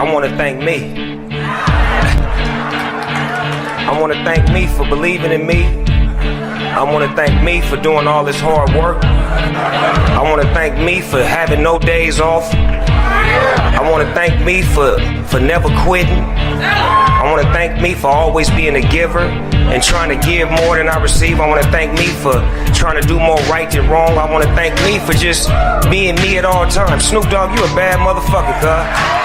I want to thank me. I want to thank me for believing in me. I want to thank me for doing all this hard work. I want to thank me for having no days off. I want to thank me for never quitting. I want to thank me for always being a giver and trying to give more than I receive. I want to thank me for trying to do more right than wrong. I want to thank me for just being me at all times. Snoop Dogg, you a bad motherfucker, cuz.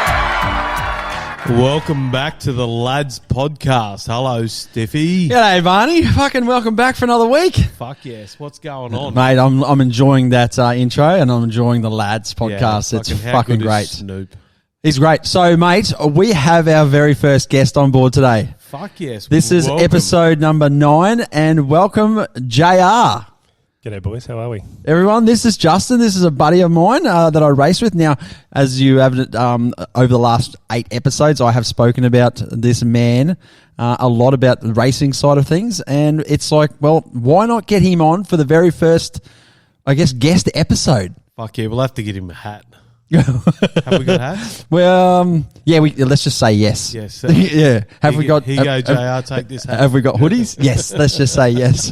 Welcome back to the Lads Podcast. Hello, Stiffy. G'day, Barney. Fucking welcome back for another week. Fuck yes. What's going on? Mate, I'm enjoying that intro and I'm enjoying the Lads Podcast. Yeah, it's how fucking good is great. Snoop. He's great. So, mate, we have our very first guest on board today. Fuck yes. This is Welcome. episode number 9 and welcome JR. G'day, boys. How are we? Everyone, this is Justin. This is a buddy of mine that I race with. Now, as you have over the last 8 episodes, I have spoken about this man a lot about the racing side of things. And it's like, well, why not get him on for the very first, I guess, guest episode? Fuck yeah. We'll have to get him a hat. Have we got hats? Well, yeah, let's just say yes. Yes. Yeah. Have we got? Here you go, JR. Take this hat. Have we got hoodies? Yes. Let's just say yes.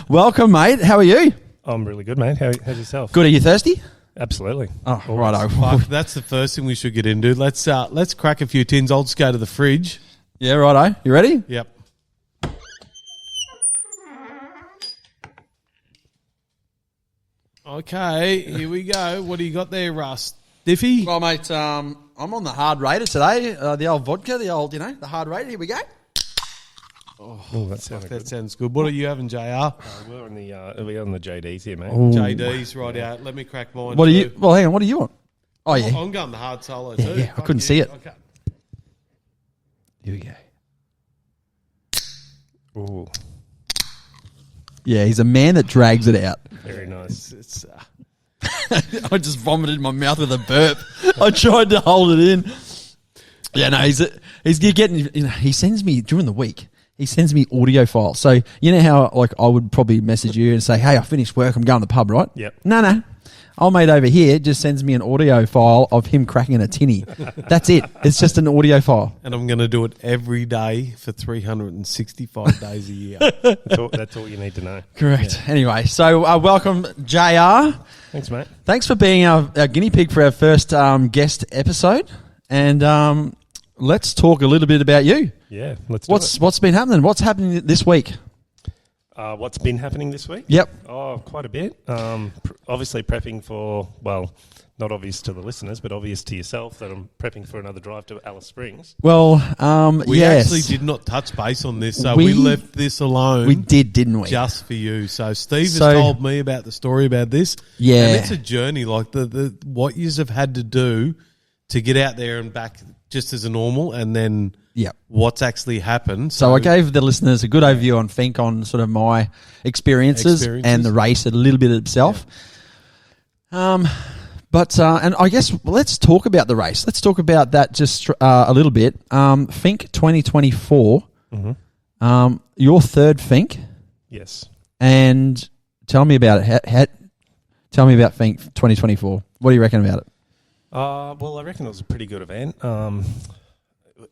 Welcome, mate. How are you? I'm really good, mate. How's yourself? Good. Are you thirsty? Absolutely. Oh, righto. Fuck, that's the first thing we should get into. Let's crack a few tins. I'll just go to the fridge. Yeah, righto. You ready? Yep. Okay, here we go. What do you got there, Russ? Diffie? Well, mate, I'm on the hard rater today. The old vodka, the hard rater. Here we go. Oh, that sounds That good. sounds good. What are you having, JR? We're on the JDs here, mate. JD's, right out. Let me crack mine. What are you? too. Well, hang on. What do you want? Oh, yeah. I'm going the hard solo Yeah, too. yeah, I Fuck couldn't see it. Okay. Here we go. Ooh, Yeah, he's a man that drags it out. very nice. It's I just vomited in my mouth with a burp. I tried to hold it in. Yeah, no, he's getting. You know, he sends me during the week. He sends me audio files. So you know how like I would probably message you and say, "Hey, I finished work. I'm going to the pub." Right? Yep. No. Old mate over here just sends me an audio file of him cracking a tinny. That's it. It's just an audio file. and I'm going to do it every day for 365 days a year. That's all you need to know. Correct. Yeah. Anyway, so welcome, JR. Thanks, mate. Thanks for being our guinea pig for our first guest episode. And let's talk a little bit about you. Yeah, let's do it. What's been happening? What's happening this week? What's been happening this week? Yep. Oh, quite a bit. Obviously prepping for, well, not obvious to the listeners, but obvious to yourself that I'm prepping for another drive to Alice Springs. Well, We yes. actually did not touch base on this, so we left this alone. We did, didn't we? Just for you. So Steve has told me about the story about this. Yeah. And it's a journey, like the what you have had to do to get out there and back just as a normal, and then Yep. what's actually happened. So I gave the listeners a good overview on Finke on sort of my experiences and the race, a little bit itself. Yeah. But and I guess let's talk about the race. Let's talk about that just a little bit. Finke 2024. Mm-hmm. Your third Finke. Yes. And tell me about it. Tell me about Finke 2024. What do you reckon about it? Well, I reckon it was a pretty good event.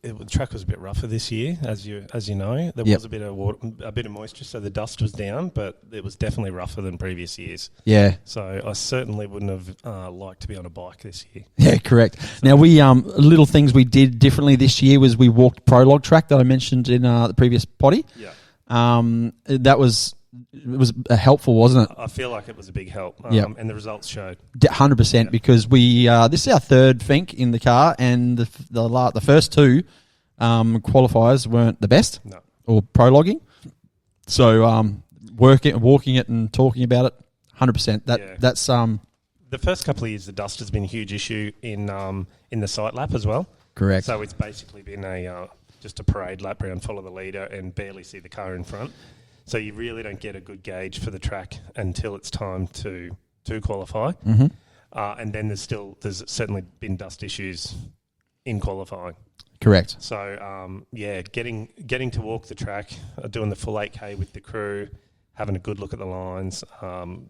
The track was a bit rougher this year, as you know. There was a bit of water, a bit of moisture, so the dust was down, but it was definitely rougher than previous years. Yeah. So I certainly wouldn't have liked to be on a bike this year. Yeah, correct. Now we little things we did differently this year was we walked prologue track that I mentioned in the previous potty. Yeah. It was helpful, wasn't it? I feel like it was a big help, and the results showed. 100%, because we this is our third Finke in the car, and the first two qualifiers weren't the best, No. or prologuing. So walking it and talking about it, 100%. That's The first couple of years, the dust has been a huge issue in the sight lap as well. correct. So it's basically been just a parade lap around, follow the leader, and barely see the car in front. So you really don't get a good gauge for the track until it's time to qualify. Mm-hmm. And then there's certainly been dust issues in qualifying. Correct. So getting to walk the track, doing the full 8K with the crew, having a good look at the lines,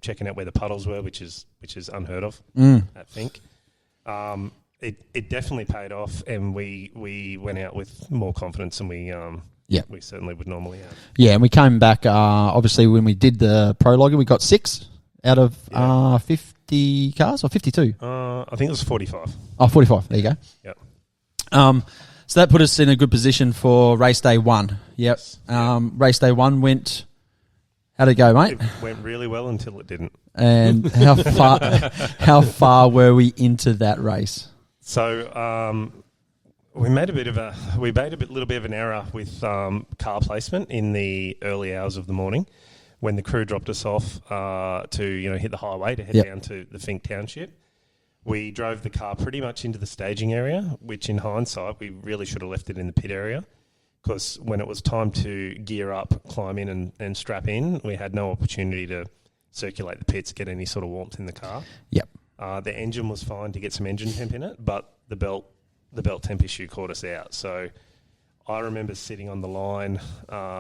checking out where the puddles were, which is unheard of, I think. it definitely paid off, and we went out with more confidence than we certainly would normally have. Yeah, and we came back, obviously, when we did the prologue, we got 6 out of 50 cars, or 52? I think it was 45. Oh, 45. There you go. Yep. So that put us in a good position for race day 1. Yep. Race day 1 went... How'd it go, mate? It went really well until it didn't. And how far were we into that race? So we made a little bit of an error with car placement in the early hours of the morning when the crew dropped us off to hit the highway to head down to the Finke township. We drove the car pretty much into the staging area, which in hindsight we really should have left it in the pit area, because when it was time to gear up, climb in and strap in, we had no opportunity to circulate the pits, get any sort of warmth in the car. Yep. The engine was fine to get some engine temp in it, but the belt temp issue caught us out. So I remember sitting on the line,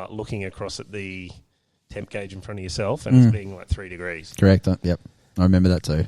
looking across at the temp gauge in front of yourself, and it's being like 3 degrees. Correct. Yep. I remember that too.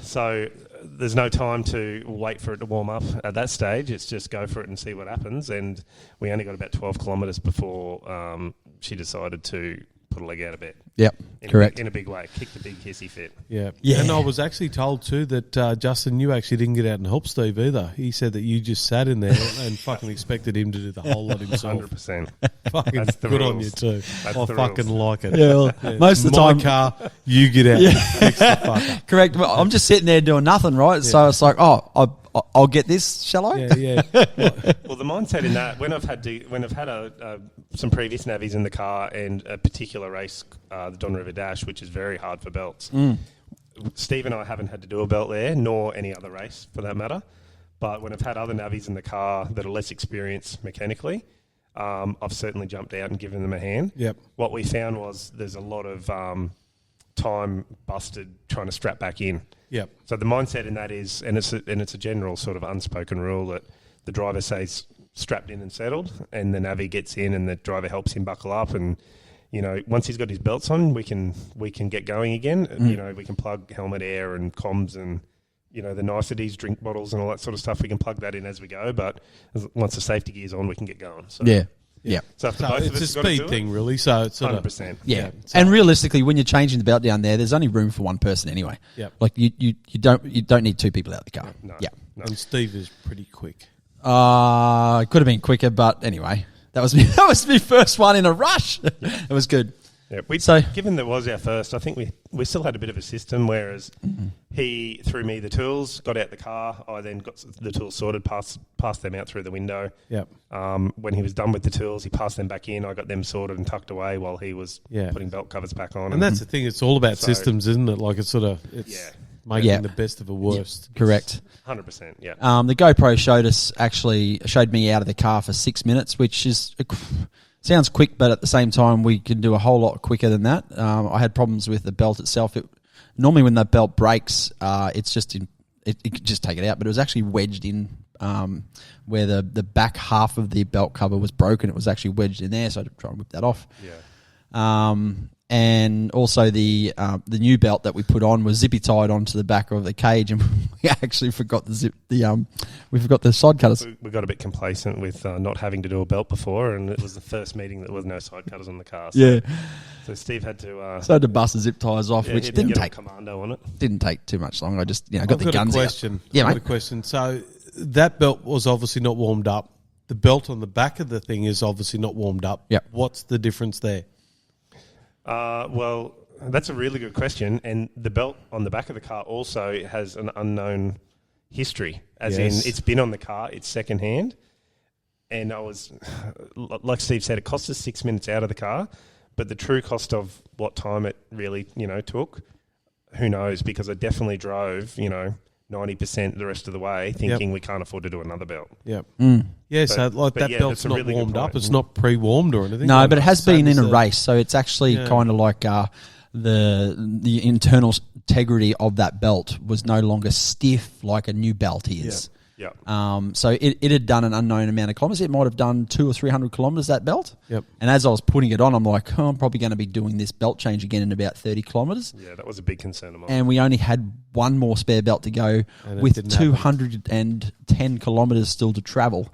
So there's no time to wait for it to warm up at that stage. It's just go for it and see what happens. And we only got about 12 kilometres before she decided to put a leg out of bed. Yep, correct. In a big way. Kicked the big hissy fit. Yeah. Yeah. And I was actually told too that, Justin, you actually didn't get out and help Steve either. He said that you just sat in there and fucking expected him to do the whole lot himself. 100%. Fucking That's the good rules. on you too. That's I the fucking rules. like it. Yeah, well, most of the My time- car, you get out and fix the fucker. Correct. Well, I'm just sitting there doing nothing, right? So it's like, I'll get this, shall I? Yeah. Well, the mindset in that, when I've had some previous navies in the car and a particular race, the Don River Dash, which is very hard for belts. Steve and I haven't had to do a belt there, nor any other race for that matter. But when I've had other navies in the car that are less experienced mechanically, I've certainly jumped out and given them a hand. Yep. What we found was there's a lot of time busted trying to strap back in. Yep. So the mindset in that is, and it's a general sort of unspoken rule that the driver stays strapped in and settled, and the navvy gets in, and the driver helps him buckle up, and once he's got his belts on, we can get going again. We can plug helmet air and comms and the niceties, drink bottles, and all that sort of stuff. We can plug that in as we go, but once the safety gear's on, we can get going. So. Yeah. Yeah. So, if the So both of it's a us have got to speed do thing, really. So it's sort of 100%. Yeah. So- And realistically, when you're changing the belt down there's only room for one person anyway. Yep. Like you don't need 2 people out the car. No. Yeah. No. And Steve is pretty quick. It could have been quicker, but anyway, that was my first one in a rush. It was good. Yeah, given that was our first, I think we still had a bit of a system, whereas he threw me the tools, got out the car, I then got the tools sorted, passed them out through the window. Yep. When he was done with the tools, he passed them back in, I got them sorted and tucked away while he was putting belt covers back on. And that's the thing, it's all about So- systems, isn't it? Like it's sort of making Yeah. the best of a worst. Correct. 100%, yeah. The GoPro showed me out of the car for 6 minutes, which is sounds quick, but at the same time, we can do a whole lot quicker than that. I had problems with the belt itself. Normally, when that belt breaks, it's just it could just take it out, but it was actually wedged in where the back half of the belt cover was broken. It was actually wedged in there, so I had to try and whip that off. Yeah. And also the new belt that we put on was zippy tied onto the back of the cage, and we actually forgot we forgot the side cutters. We got a bit complacent with not having to do a belt before, and it was the first meeting that there was no side cutters on the car. So, so Steve had to... So I had to bust the zip ties off, which didn't take commando on it. Didn't take too much long. I just got I've the got guns a out. question. Yeah, I've got mate. a question. So that belt was obviously not warmed up. The belt on the back of the thing is obviously not warmed up. Yep. What's the difference there? Well, that's a really good question. And the belt on the back of the car also has an unknown history, as Yes. in it's been on the car, it's secondhand. And like Steve said, it cost us 6 minutes out of the car, but the true cost of what time it really, took, who knows? Because I definitely drove, 90% the rest of the way thinking we can't afford to do another belt. Yep. Mm. Yeah, so But that yeah, belt's that's a not really good warmed up. point. It's not pre-warmed or anything. No, Like, but it has same been as in a the- race, so it's actually kind of like the internal integrity of that belt was no longer stiff like a new belt is. Yeah. So it had done an unknown amount of kilometres. It might have done 200 or 300 kilometres, that belt. Yep. And as I was putting it on, I'm like, I'm probably going to be doing this belt change again in about 30 kilometres. Yeah, that was a big concern of mine. And we only had one more spare belt to go And it with didn't happen. 210 kilometres still to travel.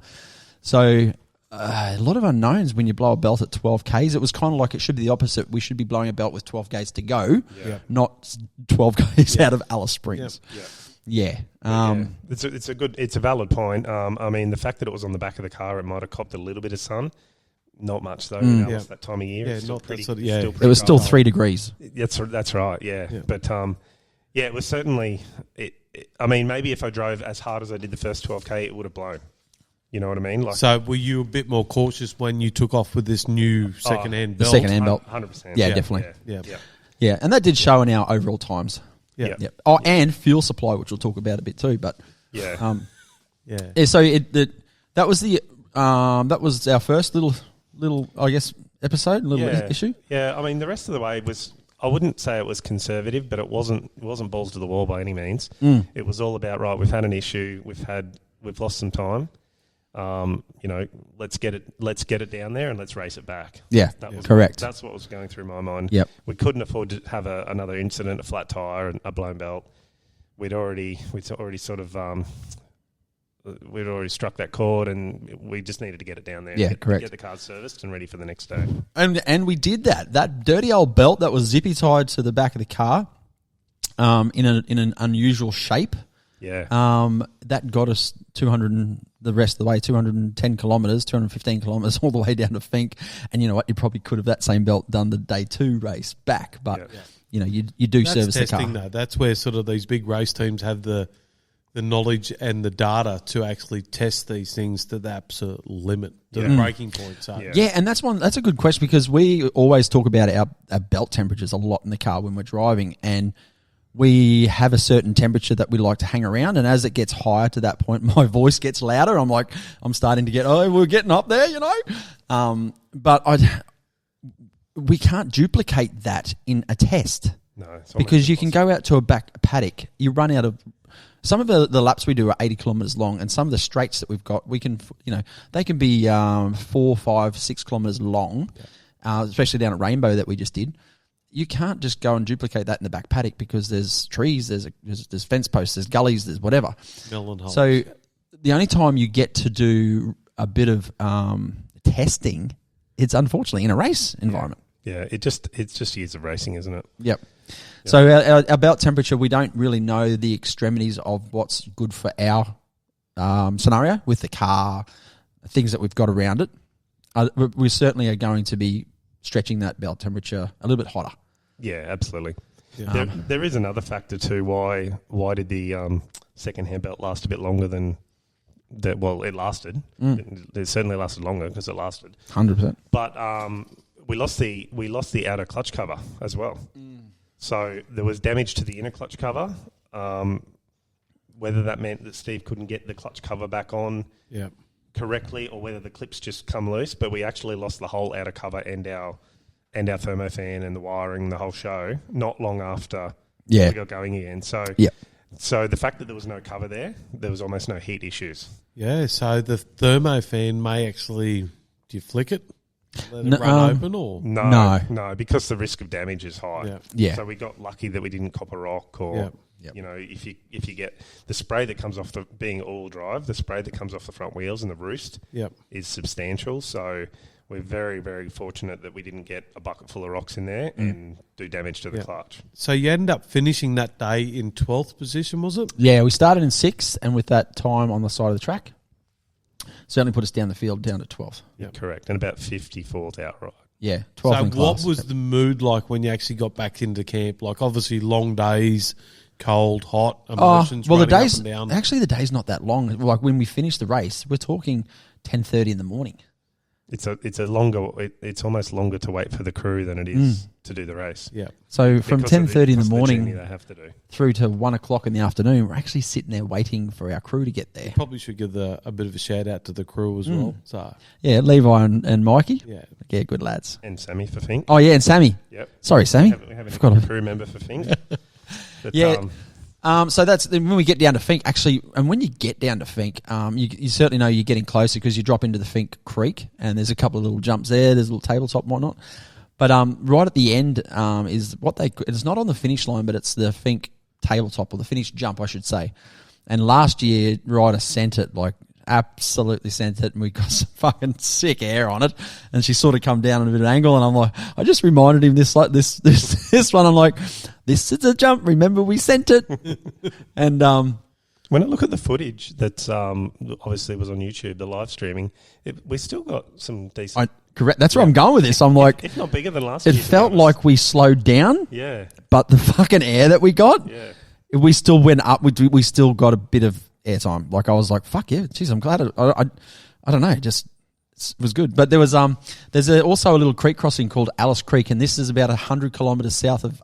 So a lot of unknowns when you blow a belt at 12 Ks. It was kind of like it should be the opposite. We should be blowing a belt with 12 Ks to go, Yeah. not 12 Ks out of Alice Springs. Yeah. Yeah. Yeah. It's a valid point. I mean, the fact that it was on the back of the car, it might have copped a little bit of sun. Not much though. Mm. That was that time of year. Yeah, It's still not that pretty, sort of- yeah. It was still cold. 3 degrees. That's right. Yeah. Yeah. But yeah, it was certainly. I mean, maybe if I drove as hard as I did the first 12K, it would have blown. You know what I mean? Like, So were you a bit more cautious when you took off with this new second-hand The belt? second-hand belt. 100%. Yeah, definitely. Yeah. Yeah. Yeah, and that did show in our overall times. Yeah. Yeah. Yep. Oh, and fuel supply, which we'll talk about a bit too. But Yeah. yeah, so that was our first little I guess episode, issue. Yeah, I mean, the rest of the way was, I wouldn't say it was conservative, but it wasn't balls to the wall by any means. It was all about, right, we've had an issue, we've lost some time. Let's get it down there and let's race it back. Yeah, That was correct. That's what was going through my mind. Yep. We couldn't afford to have another incident, a flat tire and a blown belt. We'd already struck that chord, and we just needed to get it down there. Yeah, and correct. Get the car serviced and ready for the next day. And we did that. That dirty old belt that was zippy tied to the back of the car, in an unusual shape. Yeah. That got us 200 and the rest of the way, 210 kilometres, 215 kilometres all the way down to Finke. And you know what? You probably could have that same belt done the day 2 race back, but you do That's service testing the car. though. That's where sort of these big race teams have the knowledge and the data to actually test these things to the absolute limit, to the breaking point. So Yeah, and that's a good question because we always talk about our belt temperatures a lot in the car when we're driving, and we have a certain temperature that we like to hang around, and as it gets higher to that point, my voice gets louder. I'm starting to get, we're getting up there, you know. But we can't duplicate that in a test. No, it's almost Because you can impossible. go out to a back paddock, you run out of. Some of the laps we do are 80 kilometres long, and some of the straights that we've got, we can, they can be 4, 5, 6 kilometres long, especially down at Rainbow that we just did. You can't just go and duplicate that in the back paddock because there's trees, there's fence posts, there's gullies, there's whatever. melon holes. So the only time you get to do a bit of testing, it's unfortunately in a race environment. Yeah, it's just years of racing, isn't it? Yep. So our belt temperature, we don't really know the extremities of what's good for our scenario with the car, things that we've got around it. We certainly are going to be stretching that belt temperature a little bit hotter. Yeah, absolutely. Yeah. There is another factor too. Why did the second-hand belt last a bit longer than that? Well, it lasted. It certainly lasted longer because it lasted. 100%. But we lost the outer clutch cover as well. So there was damage to the inner clutch cover. Whether that meant that Steve couldn't get the clutch cover back on correctly, or whether the clips just come loose, but we actually lost the whole outer cover and our thermofan and the wiring, the whole show, not long after we got going again. So so the fact that there was no cover there was almost no heat issues. Yeah, so the thermofan may actually, do you flick it? Let it run open or? No, because the risk of damage is high. Yeah. So we got lucky that we didn't cop a rock, or if you get the spray that comes off being all drive, the spray that comes off the front wheels and the roost is substantial. So we're very, very fortunate that we didn't get a bucket full of rocks in there and do damage to the clutch. So you end up finishing that day in 12th position, was it? Yeah, we started in 6th, and with that time on the side of the track, certainly put us down the field down to 12th. Correct. And about 54th outright. Yeah, 12th So in class. what was the mood like when you actually got back into camp? Like obviously long days, cold, hot, emotions well, the running days up and down. actually the day's not that long. Like when we finished the race, we're talking 10:30 in the morning. It's almost longer to wait for the crew than it is to do the race. Yeah. So from Because of 10:30 in the because of morning journey they have to do. through to 1 o'clock in the afternoon, we're actually sitting there waiting for our crew to get there. Probably should give a bit of a shout out to the crew as well. So Yeah, Levi and Mikey. yeah, Good lads. And Sammy for Fink. Oh yeah, and Sammy. Yep. Sorry, Sammy. We have Forgot a of- crew member for Fink. But, Yeah. So that's when we get down to Finke. Actually, and when you get down to Finke, you certainly know you're getting closer because you drop into the Finke Creek, and there's a couple of little jumps there. There's a little tabletop and whatnot. But right at the end is what it's not on the finish line, but it's the Finke tabletop, or the finish jump, I should say. And last year, Ryder sent it, like absolutely sent it, and we got some fucking sick air on it. And she sort of come down at a bit of an angle, and I'm like, I just reminded him this one. I'm like, this is a jump. Remember, we sent it. And when I look at the footage that's obviously was on YouTube, the live streaming, we still got some decent. Correct. That's where I'm going with this. I'm like, if not bigger than last year. It felt like we slowed down. Yeah. But the fucking air that we got, we still went up. We still got a bit of airtime. Like I was like, fuck yeah, geez, I'm glad. I don't know, just it was good. But there was there's also a little creek crossing called Alice Creek, and this is about 100 kilometres south of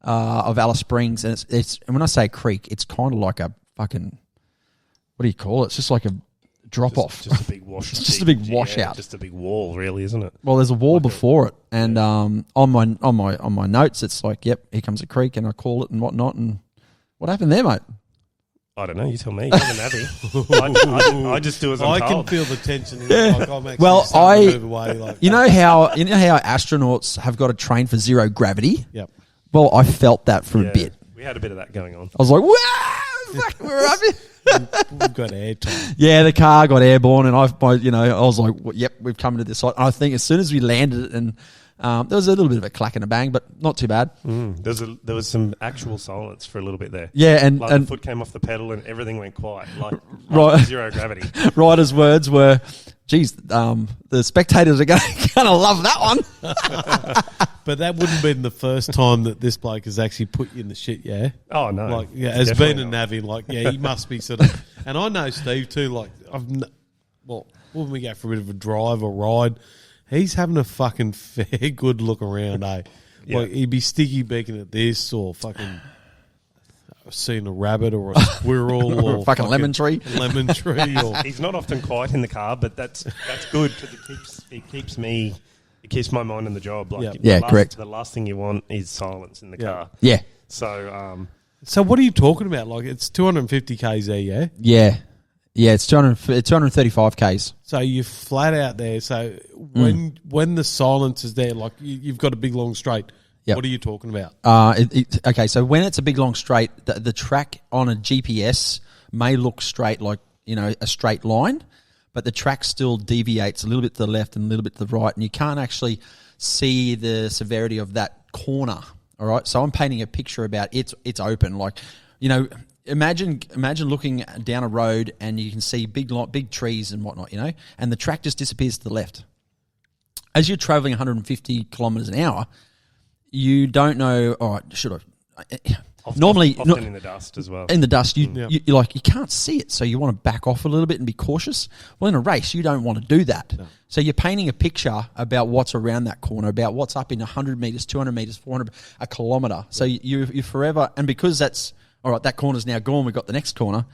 Alice Springs, and it's and when I say creek, it's kind of like a fucking, what do you call it? It's just like a drop off. Just a big wash. It's just a big washout. Just a big wall, really, isn't it? Well, there's a wall before it, and on my notes, it's like, yep, here comes a creek, and I call it and whatnot. And what happened there, mate? I don't know. You tell me. You're the navvy. I just do as I'm I told. can feel the tension. Like I'm actually Well, starting to move away. Like, you know how astronauts have got to train for zero gravity. Yep. Well, I felt that for a bit. We had a bit of that going on. I was like, "Wow, fuck, we're up here." We've got airtime. Yeah, the car got airborne, and I was like, well, "Yep, we've come to this site." And I think as soon as we landed it, and there was a little bit of a clack and a bang, but not too bad. There was some actual silence for a little bit there. Yeah, and the foot came off the pedal, and everything went quiet, like right. Zero gravity. Ryder's words were, "Geez, the spectators are going to love that one." But that wouldn't have been the first time that this bloke has actually put you in the shit, yeah? Oh, no. Like, yeah, as being a navvy, like, yeah, he must be sort of... And I know Steve too, like, when we go for a bit of a drive or ride, he's having a fucking fair good look around, eh? Yeah. Like, he'd be sticky beaking at this, or fucking seeing a rabbit or a squirrel or fucking lemon tree. Lemon tree. Or He's not often quiet in the car, but that's good because it keeps my mind on the job. Like, correct. The last thing you want is silence in the car. Yeah. So, so what are you talking about? Like, it's 250 k's there, yeah? Yeah. Yeah, it's 235 k's. So you're flat out there. So when the silence is there, like you've got a big long straight. Yep. What are you talking about? Okay, so when it's a big long straight, the track on a GPS may look straight, like, you know, a straight line, but the track still deviates a little bit to the left and a little bit to the right, and you can't actually see the severity of that corner. All right, so I'm painting a picture about it's open, like, you know. Imagine looking down a road and you can see big trees and whatnot, you know, and the track just disappears to the left. As you're traveling 150 kilometers an hour, you don't know. All right, should I? Often in the dust as well. In the dust, you can't see it, so you want to back off a little bit and be cautious. Well, in a race, you don't want to do that. No. So you're painting a picture about what's around that corner, about what's up in 100 meters, 200 meters, 400, a kilometer. So you're forever, and because that's all right, that corner's now gone. We've got the next corner,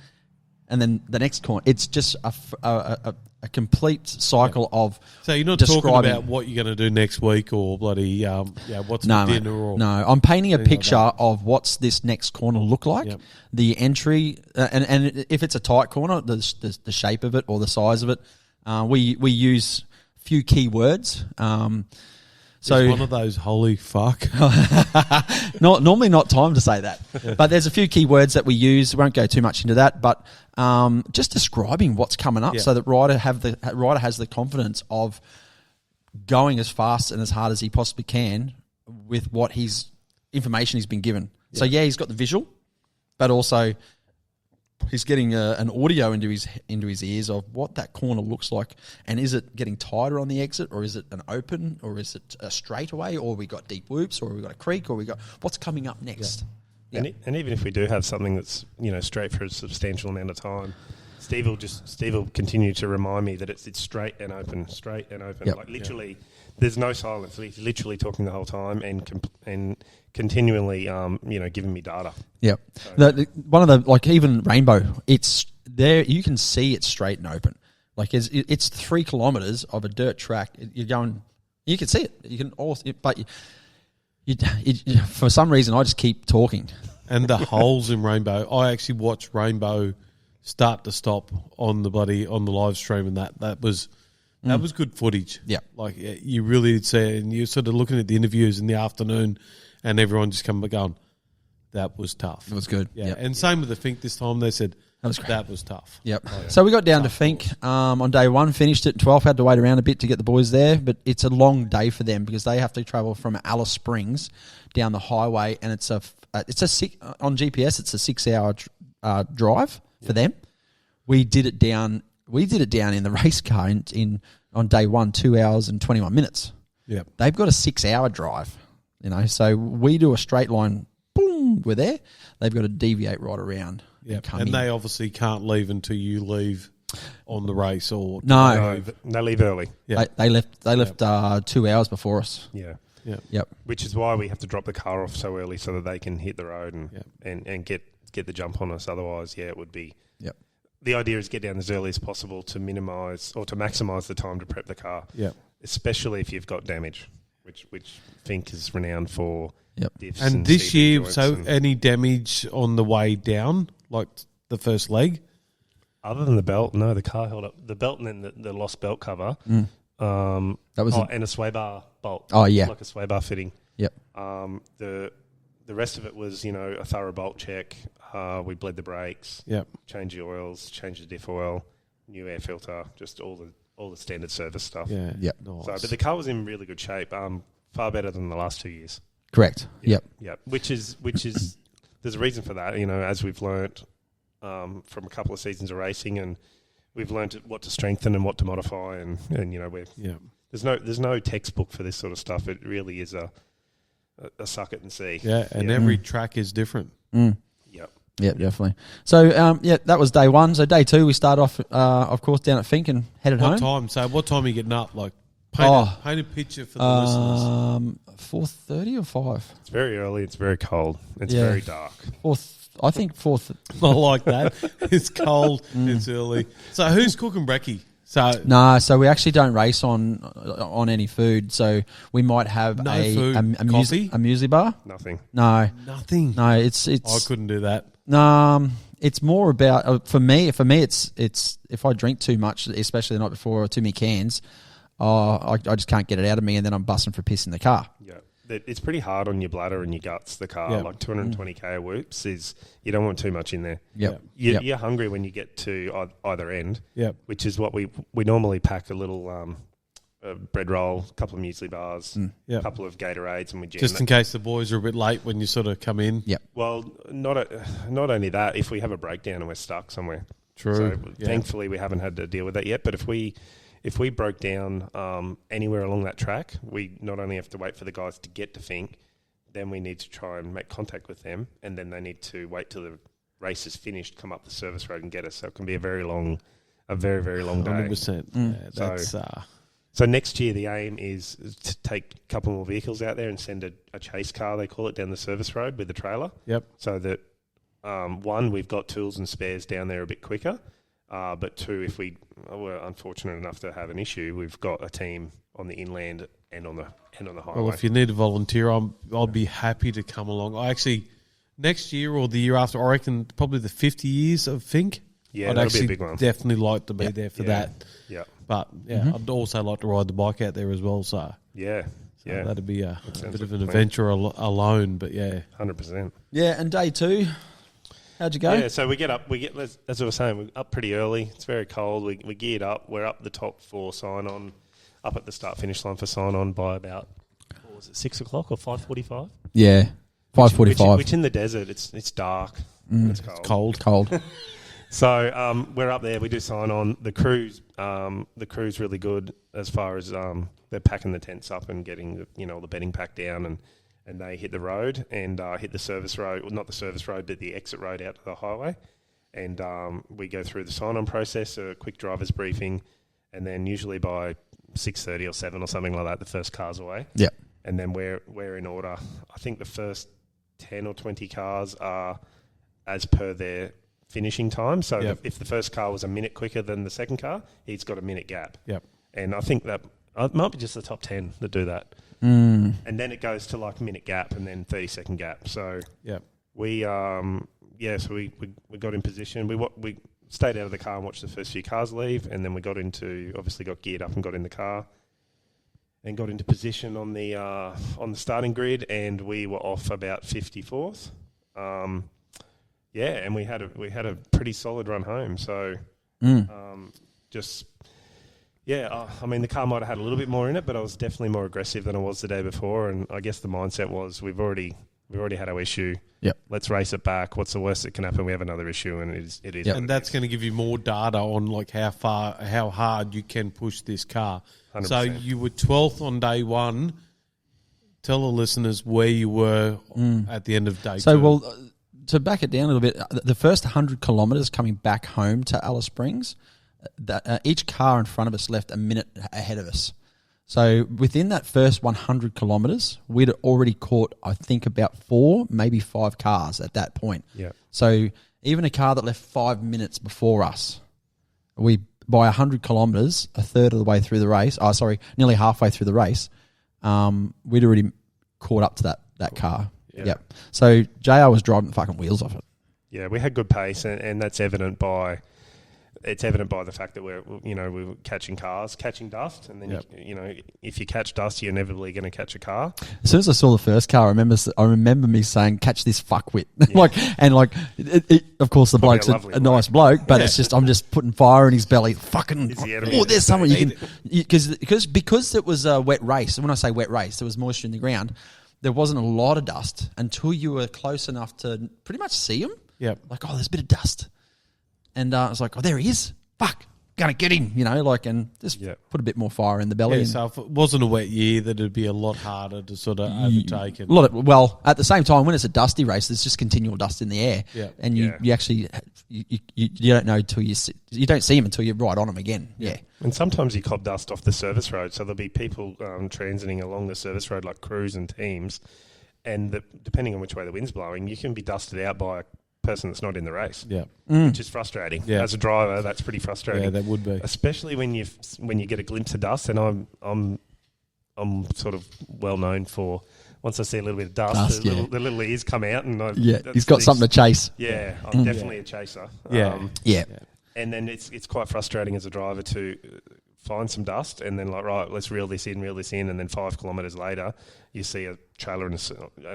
and then the next corner. It's just a complete cycle of. So you're not talking about what you're going to do next week or bloody what's for dinner or no. I'm painting a picture of what's this next corner look like. Yep. The entry and if it's a tight corner, the shape of it or the size of it. We use few key words. So it's one of those holy fuck. Normally not time to say that, but there's a few key words that we use. We won't go too much into that, but just describing what's coming up so that Ryder has the confidence of going as fast and as hard as he possibly can with what information he's been given. Yeah. So he's got the visual, but also he's getting an audio into his ears of what that corner looks like, and is it getting tighter on the exit, or is it an open, or is it a straightaway, or we got deep whoops, or we got a creek, or we got what's coming up next. Yeah. And even if we do have something that's straight for a substantial amount of time, Steve will continue to remind me that it's straight and open. Yep. Like literally, there's no silence. He's literally talking the whole time and continually, giving me data. Yep. So. One of the even Rainbow, it's there. You can see it's straight and open. Like it's 3 kilometers of a dirt track. You're going. You can see it. You can also, but you for some reason I just keep talking. And the holes in Rainbow. I actually watched Rainbow start to stop on the live stream, and that was good footage. Yeah. Like you really did see it, and you're sort of looking at the interviews in the afternoon, and everyone just come going, that was tough. It was good. Yeah. Yep. And same with the Finke this time. They said that was tough. Yep. Oh, yeah. So we got down to Finke on day one, finished at 12, had to wait around a bit to get the boys there, but it's a long day for them because they have to travel from Alice Springs down the highway, and it's a on GPS, it's a 6-hour drive for them. We did it down in the race car on day one, 2 hours and 21 minutes. Yep. They've got a 6-hour drive, so we do a straight line, boom, we're there. They've got to deviate right around. Yep. And they obviously can't leave until you leave on the race or No, they leave early. Yep. They left 2 hours before us. Yeah. Yeah. Yep. Which is why we have to drop the car off so early so that they can hit the road and get the jump on us. Otherwise, it would be. Yep. The idea is get down as early as possible to minimise or to maximise the time to prep the car. Yeah. Especially if you've got damage, which Finke is renowned for. Yep. Diffs And this CV year, joints any damage on the way down, like the first leg? Other than the belt, no, the car held up. The belt and then the lost belt cover. That was and a sway bar bolt. Oh, yeah. Like a sway bar fitting. Yep. The rest of it was, a thorough bolt check. We bled the brakes. Yep. Change the oils, change the diff oil, new air filter, just all the standard service stuff. Yeah. Yep. Nice. So, but the car was in really good shape. Far better than the last 2 years. Correct. Yep. Yep. Which is there's a reason for that. As we've learnt from a couple of seasons of racing, and we've learnt what to strengthen and what to modify, and there's no textbook for this sort of stuff. It really is a suck it and see. Yeah, and every track is different. Yep. Yeah, definitely. So, that was day one. So, day two, we start off, of course, down at Finke and headed home. What time? So, what time are you getting up? Like, paint a picture for the listeners. 4:30 or 5? It's very early. It's very cold. It's very dark. 4th. I like that. It's cold. It's early. So, who's cooking brekkie? So we actually don't race on any food. So we might have food. a muesli bar. Nothing. No, Nothing. no. It's. I couldn't do that. It's more about for me. It's if I drink too much, especially the night before, or too many cans, I just can't get it out of me, and then I'm busting for piss in the car. Yeah. It's pretty hard on your bladder and your guts, the car. Yep. Like 220k whoops you don't want too much in there. Yep. You're hungry when you get to either end, which is what we normally pack a little bread roll, a couple of muesli bars, a couple of Gatorades, and we jam just in case the boys are a bit late when you sort of come in. Yep. Well, not only that, if we have a breakdown and we're stuck somewhere. True. So thankfully we haven't had to deal with that yet, but if we broke down anywhere along that track, we not only have to wait for the guys to get to Finke, then we need to try and make contact with them, and then they need to wait till the race is finished, come up the service road and get us. So it can be a very, very long day. 100%. Yeah, that's, so next year the aim is to take a couple more vehicles out there and send a chase car, they call it, down the service road with the trailer. Yep. So that, one, we've got tools and spares down there a bit quicker. But two, if we were unfortunate enough to have an issue, we've got a team on the inland and on the highway. Well, if you need a volunteer, I'll be happy to come along. I actually, next year or the year after, I reckon probably the 50 years of Finke. Yeah, I'd that'll actually be a big one. definitely like to be there for that. Yeah. But, I'd also like to ride the bike out there as well. So that'd be a bit of an adventure alone. But, 100%. Yeah, and day two, how'd you go? Yeah, so we get up. As I was saying, we're up pretty early. It's very cold. We geared up. We're up the top for sign on, up at the start finish line for sign on by about 6 o'clock or 5:45. Yeah, 5:45. Which in the desert, it's dark. It's cold. Cold. So we're up there. We do sign on. The crew's really good as far as they're packing the tents up and getting the bedding packed down, and they hit the road and hit the service road. Well, not the service road, but the exit road out to the highway. And we go through the sign on process, a quick driver's briefing, and then usually by 6:30 or 7 or something like that, the first car's away. Yeah. And then we're in order. I think the first 10 or 20 cars are as per their finishing time. So if the first car was a minute quicker than the second car, he's got a minute gap. Yep. And I think that it might be just the top 10 that do that. And then it goes to like minute gap and then 30-second gap. So we so we got in position. We stayed out of the car and watched the first few cars leave, and then we got geared up and got in the car and got into position on the starting grid, and we were off about 54th. And we had a pretty solid run home. So I mean, the car might have had a little bit more in it, but I was definitely more aggressive than I was the day before. And I guess the mindset was we've already had our issue. Yep. Let's race it back. What's the worst that can happen? We have another issue, and it is. Yep. And that's going to give you more data on like how hard you can push this car. 100%. So you were 12th on day one. Tell the listeners where you were at the end of day two. So, well, to back it down a little bit, the first 100 kilometres coming back home to Alice Springs, each car in front of us left a minute ahead of us. So within that first 100 kilometres, we'd already caught, I think, about 4, maybe 5 cars at that point. Yeah. So even a car that left 5 minutes before us, by 100 kilometres, a third of the way through the race, nearly halfway through the race, we'd already caught up to that car. Yeah. Yep. So JR was driving the fucking wheels off it. Yeah, we had good pace, and that's evident by the fact that we were catching dust, and then if you catch dust, you're inevitably going to catch a car. As soon as I saw the first car, I remember me saying, "Catch this fuckwit!" Yeah. Of course, the Probably bloke's a a lovely nice bloke, but it's just I'm just putting fire in his belly. Fucking, He's the enemy. there's someone you can because it was a wet race. And when I say wet race, there was moisture in the ground. There wasn't a lot of dust until you were close enough to pretty much see him. Yep. Like, oh, there's a bit of dust. And I was like, oh, there he is. Fuck, gonna get him, and just put a bit more fire in the belly. Yeah, so if it wasn't a wet year, that it'd be a lot harder to sort of overtake it. At the same time, when it's a dusty race, there's just continual dust in the air, and you actually you don't know until you don't see him until you're right on him again. Yeah. And sometimes you cop dust off the service road, so there'll be people transiting along the service road like crews and teams, and depending on which way the wind's blowing, you can be dusted out by a person that's not in the race. Yeah. Which is frustrating. Yeah. As a driver, that's pretty frustrating. Yeah, that would be. Especially when you get a glimpse of dust, and I'm sort of well known for once I see a little bit of dust, the little ears come out, and he's got something to chase. Yeah, I'm definitely a chaser. Yeah. And then it's quite frustrating as a driver to find some dust and then right, let's reel this in, and then 5 kilometres later, you see a trailer and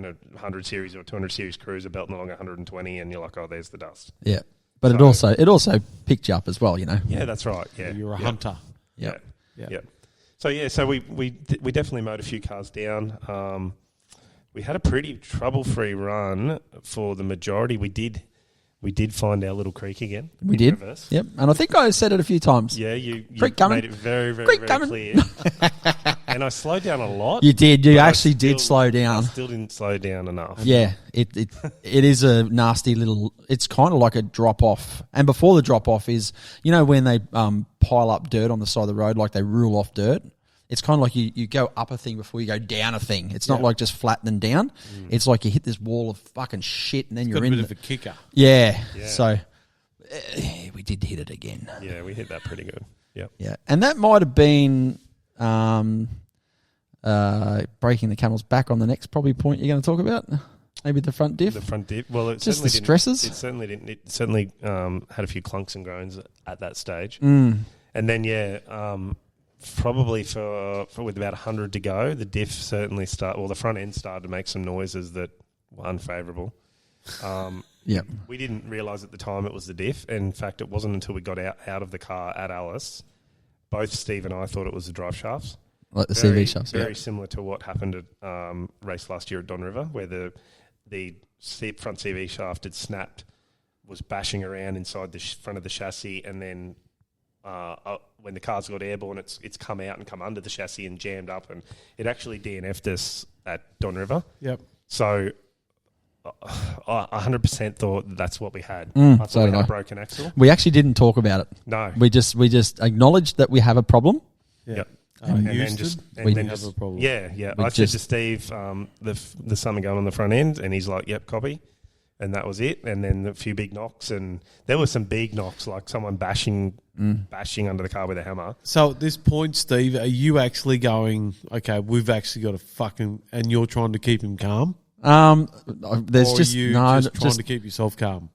a 100 series or 200 series cruiser belting along 120, and you're like, oh, there's the dust. Yeah, but it also picked you up as well, Yeah, that's right. Yeah, You're a hunter. Yeah. So we definitely mowed a few cars down. We had a pretty trouble-free run for the majority. We did find our little creek again. We did. Reverse. Yep. And I think I said it a few times. Yeah, you coming. made it very, very, Creek very coming. clear. And I slowed down a lot. You did. You but actually did slow down. I still didn't slow down enough. Yeah. It is a nasty little. It's kind of like a drop off. And before the drop off is, when they pile up dirt on the side of the road, like they rule off dirt. It's kind of like you go up a thing before you go down a thing. It's not like just flat and then down. It's like you hit this wall of fucking shit and then you're Got a in bit of a kicker. Yeah. Yeah. So we did hit it again. Yeah, we hit that pretty good. Yep. Yeah. And that might have been breaking the camel's back on the next probably point you're going to talk about. Maybe the front diff. The front diff. Well, it just certainly the stresses. It certainly didn't. It certainly had a few clunks and groans at that stage. Mm. And then probably for with about 100 to go, the diff certainly the front end started to make some noises that were unfavourable. Yeah. We didn't realise at the time it was the diff. In fact, it wasn't until we got out of the car at Alice, both Steve and I thought it was the drive shafts. Like the CV shafts. Very similar to what happened at race last year at Don River, where the front CV shaft had snapped, was bashing around inside the front of the chassis, and then when the car's got airborne, it's come out and come under the chassis and jammed up, and it actually DNF'd us at Don River. Yep. So I 100% thought that's what we had. So I thought we did had I. a broken axle. We actually didn't talk about it. No. We just acknowledged that we have a problem. Yeah. Yep. And then Houston, just we have a problem. Yeah. We I said to Steve, there's something going on the front end, and he's like, "Yep, copy," and that was it. And then a few big knocks, and there were some big knocks, like someone bashing under the car with a hammer. So at this point, Steve, are you actually going, okay, we've actually got a and you're trying to keep him calm? There's or just are you no, just trying to keep yourself calm?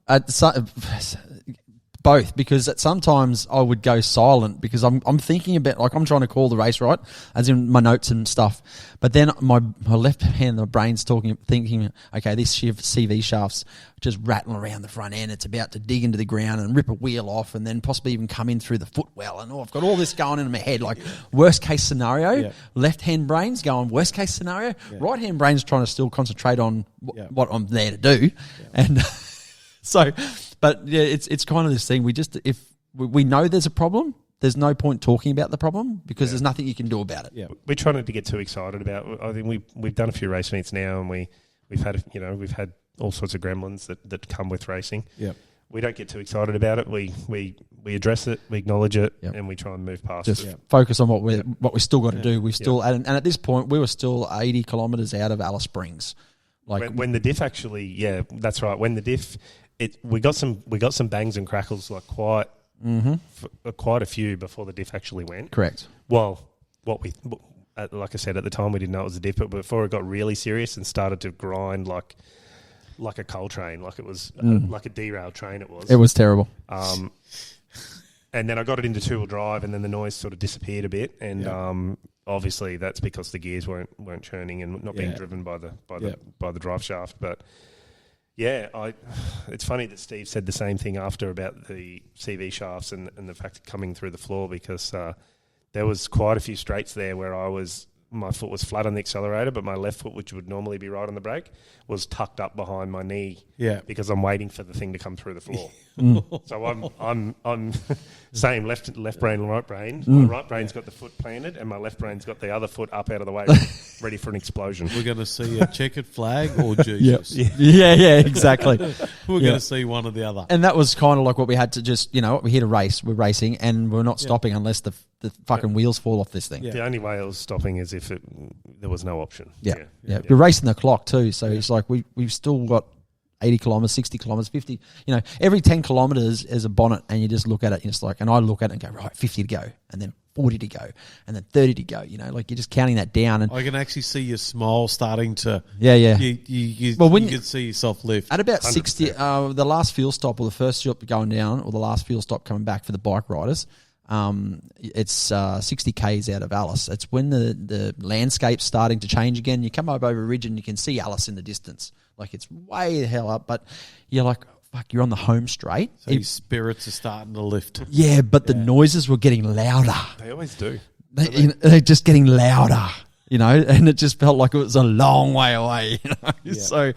Both, because sometimes I would go silent because I'm thinking about, like, I'm trying to call the race, right, as in my notes and stuff, but then my left hand, my brain's thinking, okay, this CV shaft's just rattling around the front end, it's about to dig into the ground and rip a wheel off and then possibly even come in through the footwell, and I've got all this going in my head, like worst case scenario. Left hand brain's going worst case scenario, right hand brain's trying to still concentrate on what I'm there to do, and so, but yeah, it's kind of this thing. If we know there's a problem, there's no point talking about the problem because there's nothing you can do about it. Yeah, we're trying not to get too excited about. I think we've done a few race meets now, and we've had all sorts of gremlins that come with racing. Yeah, we don't get too excited about it. We address it, we acknowledge it, and we try and move past Just it. focus on what we still got to do. We still and at this point we were still 80 kilometres out of Alice Springs. Like when the diff actually, that's right. When the diff. We got some bangs and crackles, like quite a few before the diff actually went. Correct. Well, like I said at the time, we didn't know it was a diff, but before it got really serious and started to grind like a coal train, like it was like a derailed train. It was terrible. And then I got it into 2-wheel drive, and then the noise sort of disappeared a bit, and obviously that's because the gears weren't churning and not being driven by the drive shaft, but. Yeah, it's funny that Steve said the same thing after about the CV shafts and the fact of coming through the floor, because there was quite a few straights there where my foot was flat on the accelerator, but my left foot, which would normally be right on the brake, was tucked up behind my knee. Yeah, because I'm waiting for the thing to come through the floor. So I'm same left brain and right brain. My right brain's got the foot planted, and my left brain's got the other foot up out of the way, ready for an explosion. We're going to see a checkered flag or Jesus. Yeah, exactly. We're going to see one or the other. And that was kind of like what we had to just, we hit a race, we're racing, and we're not stopping unless the fucking wheels fall off this thing. The only way I was stopping is if there was no option. Yeah. We're racing the clock too, so it's like we've still got 80 kilometres, 60 kilometres, 50. Every 10 kilometres is a bonnet, and you just look at it, and it's like, and I look at it and go, right, 50 to go, and then 40 to go, and then 30 to go. Like you're just counting that down, and I can actually see your smile starting to. Yeah. You can see yourself lift at about 100%. 60. The last fuel stop, or the first stop going down, or the last fuel stop coming back for the bike riders. It's 60 k's out of Alice. It's when the landscape's starting to change again. You come up over a ridge and you can see Alice in the distance. Like it's way the hell up, but you're like, fuck, you're on the home straight. So your spirits are starting to lift. Yeah, but the noises were getting louder. They always do. They're just getting louder, and it just felt like it was a long way away. So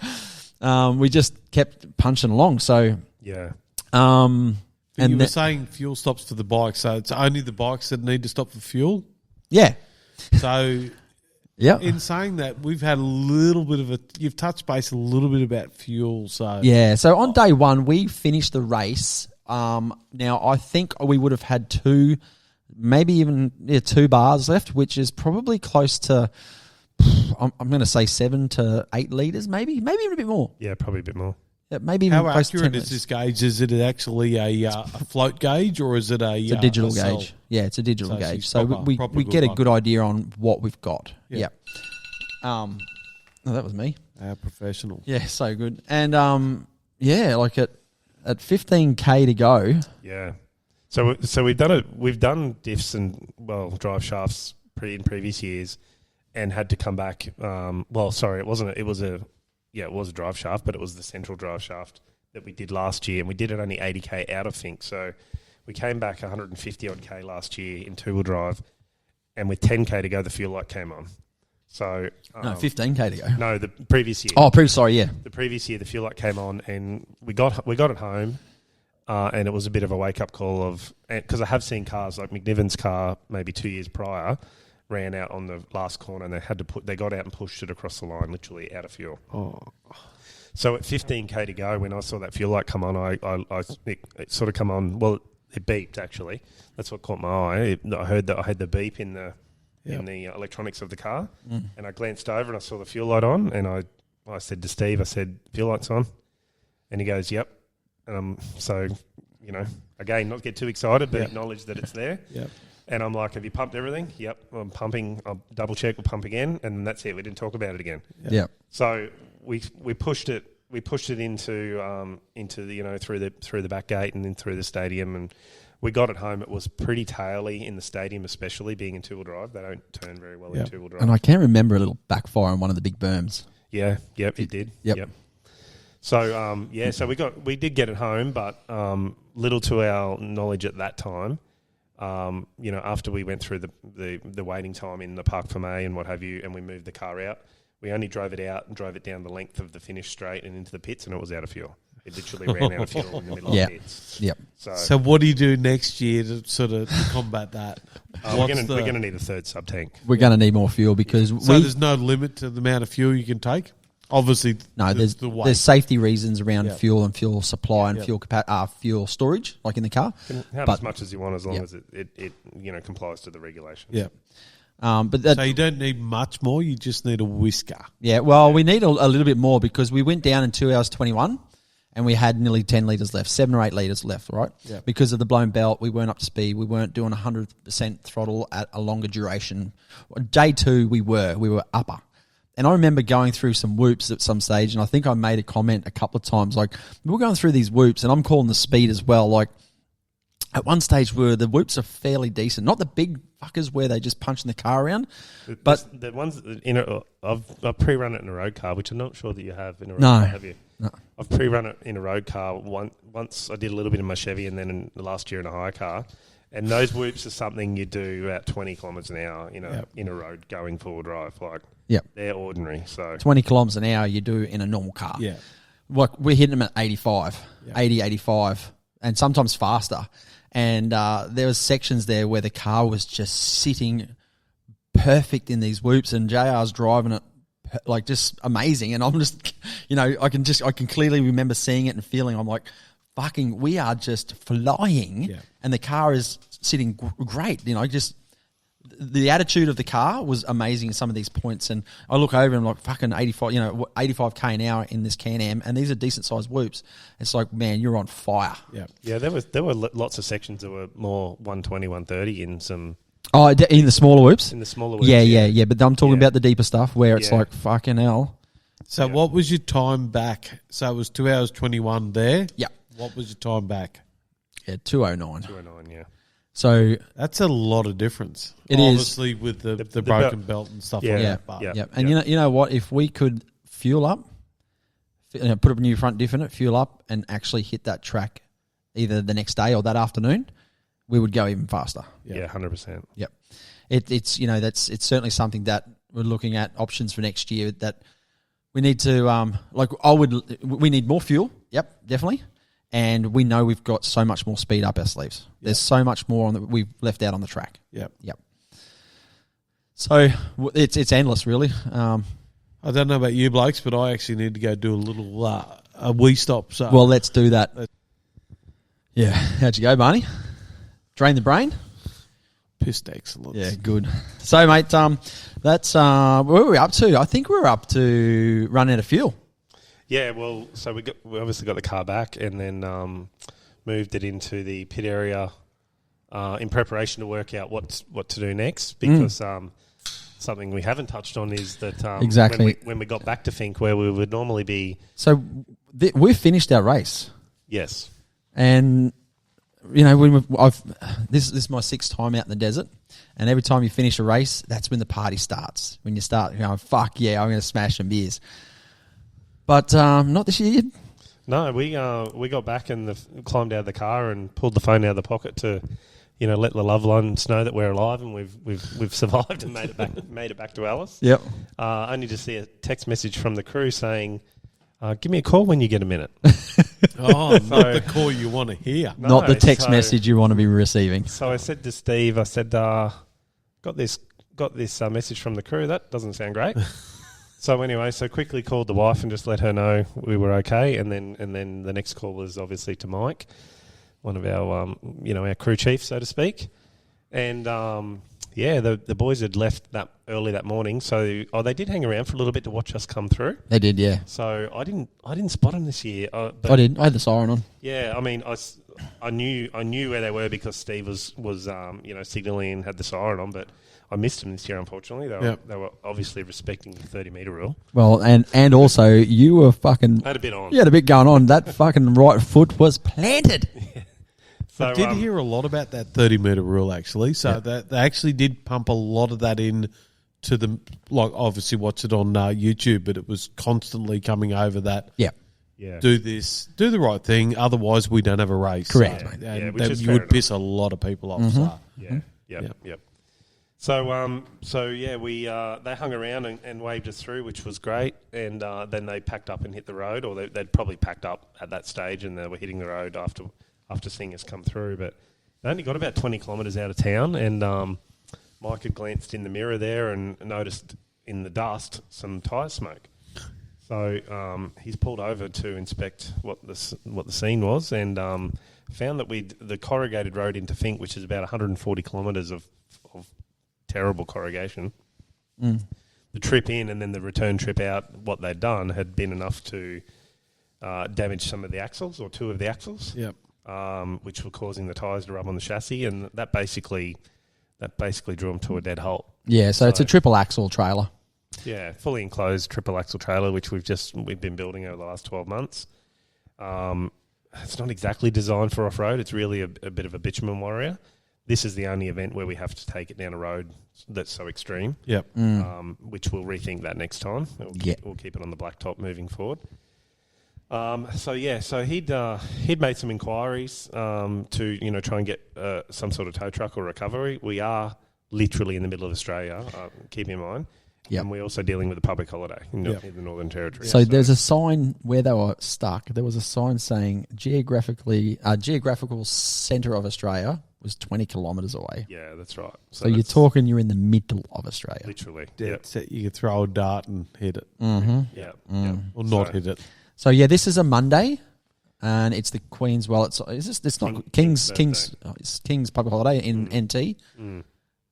we just kept punching along. So yeah. And you were saying fuel stops for the bikes, so it's only the bikes that need to stop for fuel? Yeah. So in saying that, we've had a little bit of you've touched base a little bit about fuel. So so on day one, we finished the race. Now, I think we would have had 2 bars left, which is probably close to, I'm going to say 7 to 8 litres, maybe even a bit more. Yeah, probably a bit more. Maybe even how close to 10 accurate is this gauge? Is it actually a float gauge, or is it it's a digital gauge? Yeah, it's a digital gauge. So we get a good idea on what we've got. Yeah. Oh, that was me. Our professional. Yeah, so good. And like at 15k to go. Yeah. So we've done diffs and drive shafts in previous years, and had to come back. It wasn't. It was a drive shaft, but it was the central drive shaft that we did last year, and we did it only 80k out of Finke. So we came back 150 odd k last year in 2-wheel drive, and with 10k to go, the fuel light came on. So 15k to go. No, the previous year. Oh, sorry, yeah. The previous year, the fuel light came on, and we got it home, and it was a bit of a wake up call because I have seen cars like McNiven's car maybe 2 years prior ran out on the last corner, and they got out and pushed it across the line, literally out of fuel. Oh. So at 15k to go, when I saw that fuel light come on, it sort of come on. Well, it beeped actually. That's what caught my eye. I heard that I had the beep in the electronics of the car, and I glanced over and I saw the fuel light on, and I said to Steve, fuel light's on, and he goes, yep. So again, not get too excited, but acknowledge that it's there. Yep. And I'm like, have you pumped everything? Yep, I'm pumping. I'll double check, we'll pump again, and that's it. We didn't talk about it again. Yeah. So we pushed it into the through the back gate and then through the stadium, and we got it home. It was pretty taily in the stadium, especially being in two-wheel drive. They don't turn very well in two-wheel drive. And I can remember a little backfire on one of the big berms. Yeah, yep, it did. Yep. So so we did get it home, but little to our knowledge at that time. After we went through the waiting time in the Parc Fermé and what have you, and we moved the car out, we only drove it out and drove it down the length of the finish straight and into the pits, and it was out of fuel. It literally ran out of fuel in the middle of the pits. Yep. So what do you do next year to sort of combat that? We're going to need a third sub tank. We're going to need more fuel because there's no limit to the amount of fuel you can take. Obviously, no. There's safety reasons around fuel and fuel supply and fuel storage, like in the car. You can have as much as you want as long as it complies to the regulations. Yeah. So you don't need much more. You just need a whisker. Yeah. Well, we need a little bit more because we went down in 2 hours 21. And we had nearly 10 litres left, 7 or 8 litres left, right? Yeah. Because of the blown belt, we weren't up to speed. We weren't doing 100% throttle at a longer duration. Day 2, we were upper. And I remember going through some whoops at some stage, and I think I made a comment a couple of times, like, we were going through these whoops, and I'm calling the speed as well. Like, at one stage where the whoops are fairly decent, not the big fuckers where they just punching the car around, but the ones I've pre-run it in a road car, which I'm not sure that you have in a road No. car, have you? No. I've pre-run it in a road car once. I did a little bit in my Chevy, and then in the last year in a hire car. And those whoops are something you do about 20 kilometres an hour in a road going full drive. Like, they're ordinary. So 20 kilometres an hour you do in a normal car. Yeah. Like, we're hitting them at 85, 80, 85, and sometimes faster. And there was sections there where the car was just sitting perfect in these whoops, and JR's driving it like just amazing. And I'm just, I can clearly remember seeing it and feeling, I'm like, fucking, we are just flying, and the car is sitting great. Just the attitude of the car was amazing in some of these points. And I look over and I'm like, fucking 85, 85k an hour in this Can-Am, and these are decent sized whoops. It's like, man, you're on fire. Yeah, there were lots of sections that were more 120, 130 in some. Oh, in the smaller whoops? In the smaller whoops. Yeah. But I'm talking about the deeper stuff where it's like, fucking hell. So what was your time back? So it was 2 hours 21 there? Yeah. What was your time back? Yeah, 209. 209, yeah. So that's a lot of difference. It Obviously, with the broken belt and stuff like that. But And you know what? If we could fuel up, put a new front diff in it, fuel up, and actually hit that track either the next day or that afternoon, we would go even faster. Yeah, 100%. Yep. It's certainly something that we're looking at options for next year that we need to we need more fuel. Yep, definitely. And we know we've got so much more speed up our sleeves. There's so much more we've left out on the track. Yep. So it's endless, really. I don't know about you blokes, but I actually need to go do a little a wee stop. So well, let's do that. Yeah. How'd you go, Barney? Drain the brain? Pissed excellence. Yeah, good. So, mate, that's where were we up to? I think we were up to run out of fuel. Yeah, well, so we obviously got the car back and then moved it into the pit area in preparation to work out what to do next, because something we haven't touched on is that exactly when we got back to Finke, where we would normally be. So we've finished our race. Yes, and this is my 6th time out in the desert, and every time you finish a race, that's when the party starts. When you start going, fuck yeah, I'm going to smash some beers. But not this year. No, we got back and climbed out of the car and pulled the phone out of the pocket to, let the loved ones know that we're alive and we've survived and made it back to Alice. Yep. Only to see a text message from the crew saying, "Give me a call when you get a minute." Not the call you want to hear. Not the text message you want to be receiving. So I said to Steve, got this message from the crew. That doesn't sound great. So anyway, quickly called the wife and just let her know we were okay, and then the next call was obviously to Mike, one of our our crew chief, so to speak, and the boys had left that early that morning, so they did hang around for a little bit to watch us come through. They did, yeah. So I didn't spot them this year. I did. I had the siren on. Yeah, I mean, I knew where they were because Steve was signalling and had the siren on, but I missed them this year, unfortunately. They were obviously respecting the 30-metre rule. Well, and also you were fucking... Had a bit on. You had a bit going on. That fucking right foot was planted. So, I did hear a lot about that 30-metre rule, actually. So they actually did pump a lot of that in to the... Like, obviously watch it on YouTube, but it was constantly coming over that... Yeah. Yeah. Do this, do the right thing, otherwise we don't have a race. Correct, So, mate. and which is you fair would enough. piss a lot of people off. So. Yep. So we they hung around and waved us through, which was great. And then they packed up and hit the road, or they'd probably packed up at that stage, and they were hitting the road after seeing us come through. But they only got about 20 kilometres out of town, and Mike had glanced in the mirror there and noticed in the dust some tyre smoke. So he's pulled over to inspect what the scene was, and found that the corrugated road into Finke, which is about 140 kilometres of terrible corrugation. The trip in and then the return trip out, what they'd done had been enough to damage some of the axles, or two of the axles, which were causing the tyres to rub on the chassis, and that basically drew them to a dead halt. Yeah, so it's a triple axle trailer. Yeah, fully enclosed triple axle trailer, which we've been building over the last 12 months. It's not exactly designed for off-road. It's really a bit of a bitumen warrior. This is the only event where we have to take it down a road that's so extreme. Yep. Which we'll rethink that next time. We'll keep it on the blacktop moving forward. So he'd made some inquiries to try and get some sort of tow truck or recovery. We are literally in the middle of Australia. Keep in mind. Yep. And we're also dealing with a public holiday in the Northern Territory. So there's a sign where they were stuck. There was a sign saying geographical centre of Australia was 20 kilometres away. Yeah, that's right. So you're talking you're in the middle of Australia. Literally. Yep. So you could throw a dart and hit it. Yeah. Or not hit it. So yeah, this is a Monday, and it's the Queen's. Well, it's not King's King's public holiday in NT.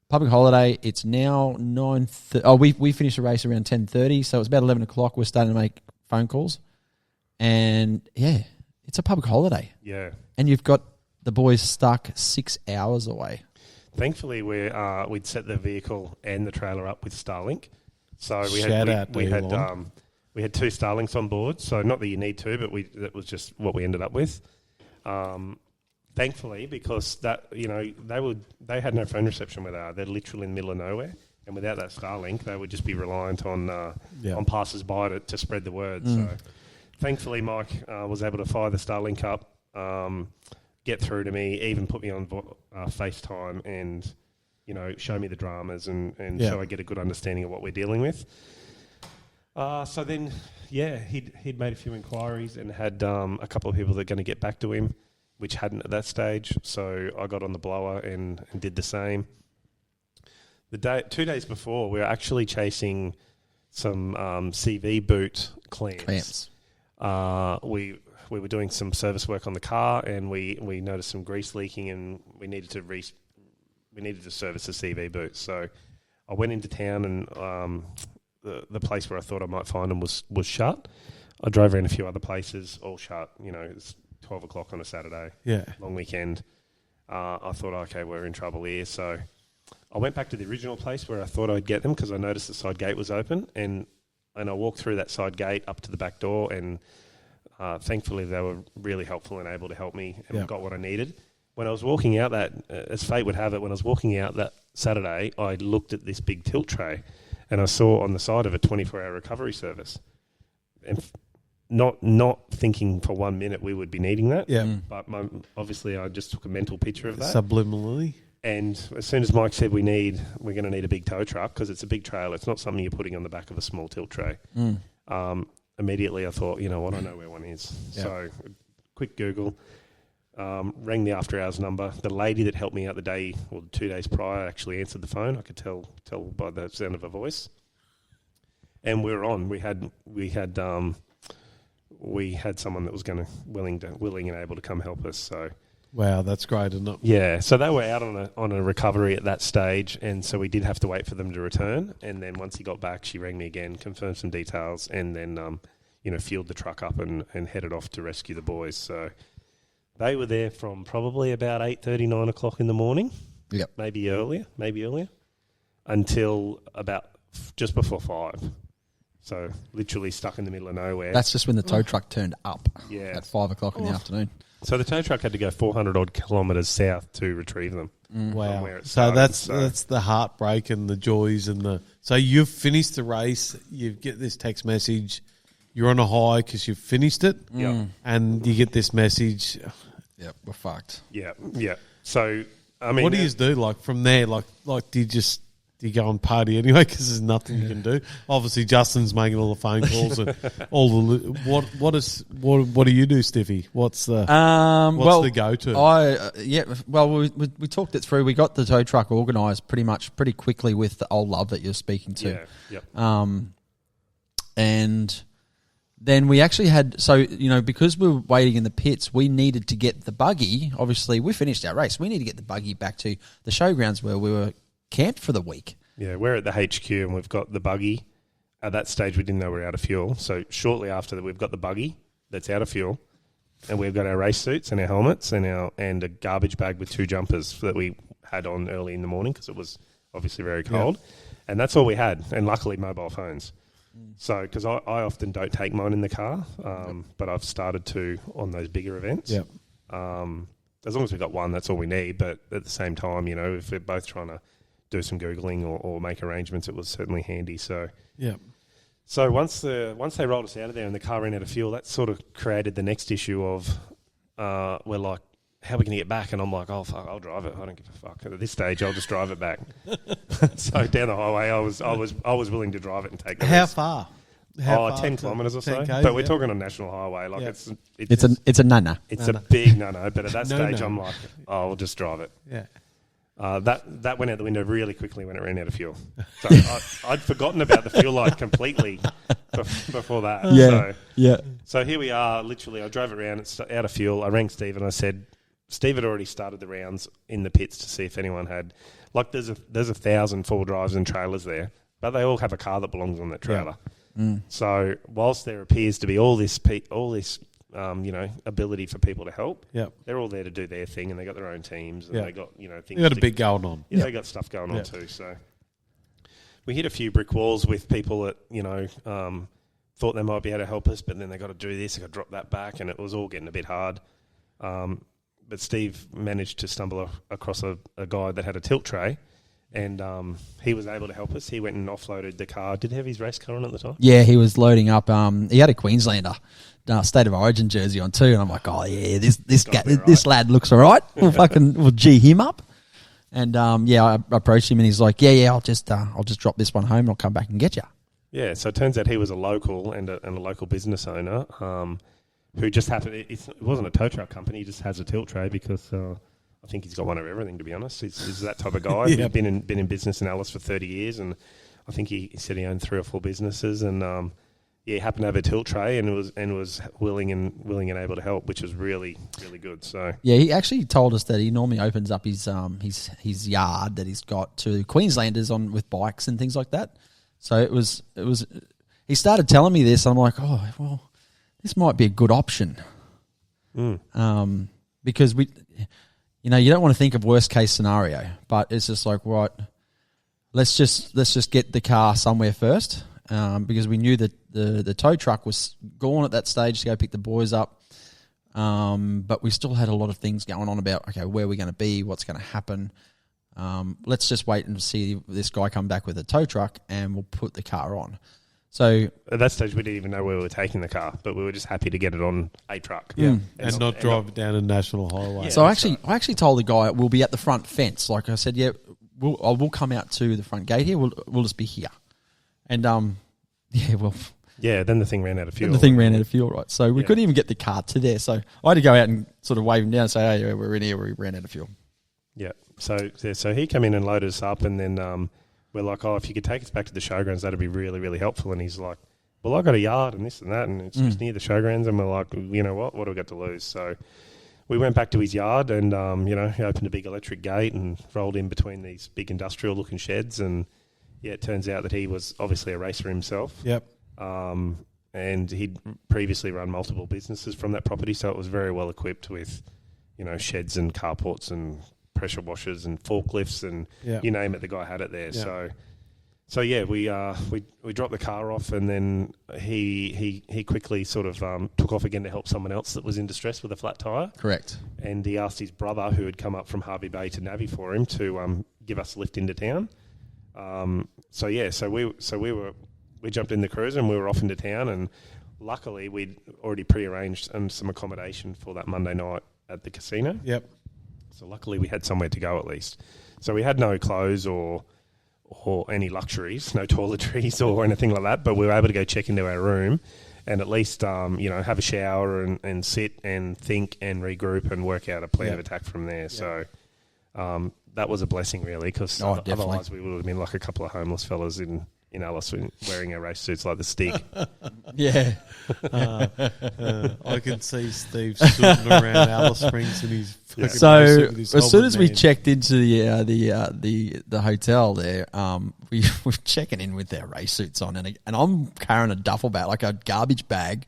Public holiday. It's now 9:30. Oh, we finished the race around 10:30, so it's about 11 o'clock. We're starting to make phone calls, and yeah, it's a public holiday. Yeah. And you've got the boys stuck 6 hours away. Thankfully, we'd set the vehicle and the trailer up with Starlink. So we had two Starlinks on board. So not that you need to, but that was just what we ended up with. Thankfully, because they had no phone reception where they are. They're literally in the middle of nowhere, and without that Starlink, they would just be reliant on passers-by to spread the word. So thankfully, Mike was able to fire the Starlink up, get through to me, even put me on FaceTime, and show me the dramas and so I get a good understanding of what we're dealing with. So then, he'd made a few inquiries and had a couple of people that are going to get back to him, which hadn't at that stage. So I got on the blower and did the same. 2 days before, we were actually chasing some CV boot clamps. We were doing some service work on the car, and we noticed some grease leaking, and we needed to service the CV boots. So I went into town, and the place where I thought I might find them was shut. I drove around a few other places, all shut. It's 12 o'clock on a Saturday, long weekend. I thought, okay, we're in trouble here. So I went back to the original place where I thought I'd get them, because I noticed the side gate was open, and I walked through that side gate up to the back door, and thankfully they were really helpful and able to help me, and got what I needed. When I was walking out as fate would have it, when I was walking out that Saturday, I looked at this big tilt tray, and I saw on the side of it 24-hour recovery service. And not thinking for 1 minute we would be needing that. Yeah. But obviously I just took a mental picture of that. Subliminally. And as soon as Mike said we're going to need a big tow truck, because it's a big trailer, it's not something you're putting on the back of a small tilt tray. Immediately I thought, you know what, I know where one is. Yeah. So quick Google, rang the after hours number. The lady that helped me out 2 days prior actually answered the phone. I could tell by the sound of her voice. And we were on. We had someone that was willing and able to come help us. So, wow, that's great, isn't it? Yeah. So they were out on a recovery at that stage, and so we did have to wait for them to return. And then once he got back, she rang me again, confirmed some details, and then fueled the truck up and headed off to rescue the boys. So They were there from probably about 8:30, 9 o'clock in the morning. Yep. Maybe earlier, until about just before 5. So literally stuck in the middle of nowhere. That's just when the tow truck turned up. Yeah. At 5 o'clock in the afternoon. So the tow truck had to go 400 odd kilometres south to retrieve them. Wow. where it So started, that's the heartbreak and the joys and the. So you've finished the race. You get this text message. You're on a high because you've finished it. Yeah. And you get this message. Yep, we're fucked. Yeah. So I mean, What do you do? Like from there, like do you go and party anyway? Because there's nothing you can do. Obviously, Justin's making all the phone calls and all the. What do you do, Stiffy? What's the the go to? We talked it through. We got the tow truck organised pretty quickly with the old love that you're speaking to. Yeah. Yep. And then we actually had, because we were waiting in the pits, we needed to get the buggy. Obviously, we finished our race. We need to get the buggy back to the showgrounds where we were camped for the week. Yeah, we're at the HQ and we've got the buggy. At that stage, we didn't know we were out of fuel. So shortly after that, we've got the buggy that's out of fuel, and we've got our race suits and our helmets and a garbage bag with 2 jumpers that we had on early in the morning because it was obviously very cold. And that's all we had, and luckily mobile phones. So, because I often don't take mine in the car, but I've started to on those bigger events. Yep. As long as we've got one, that's all we need. But at the same time, if we're both trying to do some Googling or make arrangements, it was certainly handy. So, Yeah. So once they rolled us out of there and the car ran out of fuel, that sort of created the next issue of we're like, how are we going to get back? And I'm like, oh fuck, I'll drive it. I don't give a fuck. At this stage, I'll just drive it back. So down the highway, I was willing to drive it and take the How risk. far? 10 kilometres or so. 10Ks, But we're talking on national highway. Like It's a nana. it's a big no. But at that No, stage, no. I'm like, oh, I'll just drive it. Yeah. That went out the window really quickly when it ran out of fuel. So I'd forgotten about the fuel light completely before that. So here we are. Literally, I drove it around. It's out of fuel. I rang Steve and I said, Steve had already started the rounds in the pits to see if anyone had. Like, there's 1,000 four drives and trailers there, but they all have a car that belongs on that trailer. So whilst there appears to be all this ability for people to help, they're all there to do their thing, and they got their own teams, and they got things. They got a bit going on. Yeah, they got stuff going on too. So we hit a few brick walls with people that thought they might be able to help us, but then they got to do this, they got to drop that back, and it was all getting a bit hard. But Steve managed to stumble across a guy that had a tilt tray, and he was able to help us. He went and offloaded the car. Did he have his race car on at the time? Yeah, he was loading up. He had a Queenslander State of Origin jersey on too, and I'm like, oh yeah, this lad looks all right. We'll G him up. And I approached him, and he's like, yeah, I'll just drop this one home, and I'll come back and get you. Yeah, so it turns out he was a local and a local business owner who just happened. It wasn't a tow truck company. He just has a tilt tray because I think he's got one of everything. To be honest, he's that type of guy. He's been in business in Alice for 30 years, and I think he said he owned 3 or 4 businesses, and he happened to have a tilt tray and was willing and able to help, which was really, really good. So he actually told us that he normally opens up his yard that he's got to Queenslanders on with bikes and things like that. So it was. He started telling me this. I'm like, oh well, this might be a good option. Because we, you don't want to think of worst case scenario, but it's just like, right, let's just get the car somewhere first, because we knew that the tow truck was gone at that stage to go pick the boys up, but we still had a lot of things going on about, okay, where we're going to be, what's going to happen. Let's just wait and see this guy come back with a tow truck, and we'll put the car on. So at that stage, we didn't even know where we were taking the car, but we were just happy to get it on a truck, and not drive it down a national highway. Yeah, so I actually told the guy we'll be at the front fence. Like I said, we'll come out to the front gate here. We'll just be here, and then the thing ran out of fuel. Right? So we couldn't even get the car to there. So I had to go out and sort of wave him down and say, "Hey, we're in here. We ran out of fuel." Yeah. So he came in and loaded us up, and then we're like, oh, if you could take us back to the showgrounds, that'd be really, really helpful. And he's like, well, I got a yard and this and that, and it's just near the showgrounds. And we're like, you know what do we got to lose? So we went back to his yard, and he opened a big electric gate and rolled in between these big industrial-looking sheds. And it turns out that he was obviously a racer himself. Yep. And he'd previously run multiple businesses from that property, so it was very well equipped with sheds and carports and pressure washers and forklifts and you name it, the guy had it there. Yeah. So yeah, we dropped the car off, and then he quickly sort of took off again to help someone else that was in distress with a flat tyre. Correct. And he asked his brother, who had come up from Harvey Bay to Navy for him, to give us a lift into town. So we jumped in the cruiser and we were off into town, and luckily we'd already pre-arranged some accommodation for that Monday night at the casino. Yep. So luckily we had somewhere to go at least. So we had no clothes or any luxuries, no toiletries or anything like that, but we were able to go check into our room and at least, have a shower and sit and think and regroup and work out a plan of attack from there. So that was a blessing, really, because otherwise we would have been like a couple of homeless fellas in Alice wearing our race suits like the Stick. Yeah. I can see Steve sitting around Alice Springs in his fucking So race with his as soon as we helmet, man. checked into the hotel there, we were checking in with our race suits on, and I'm carrying a duffel bag, like a garbage bag.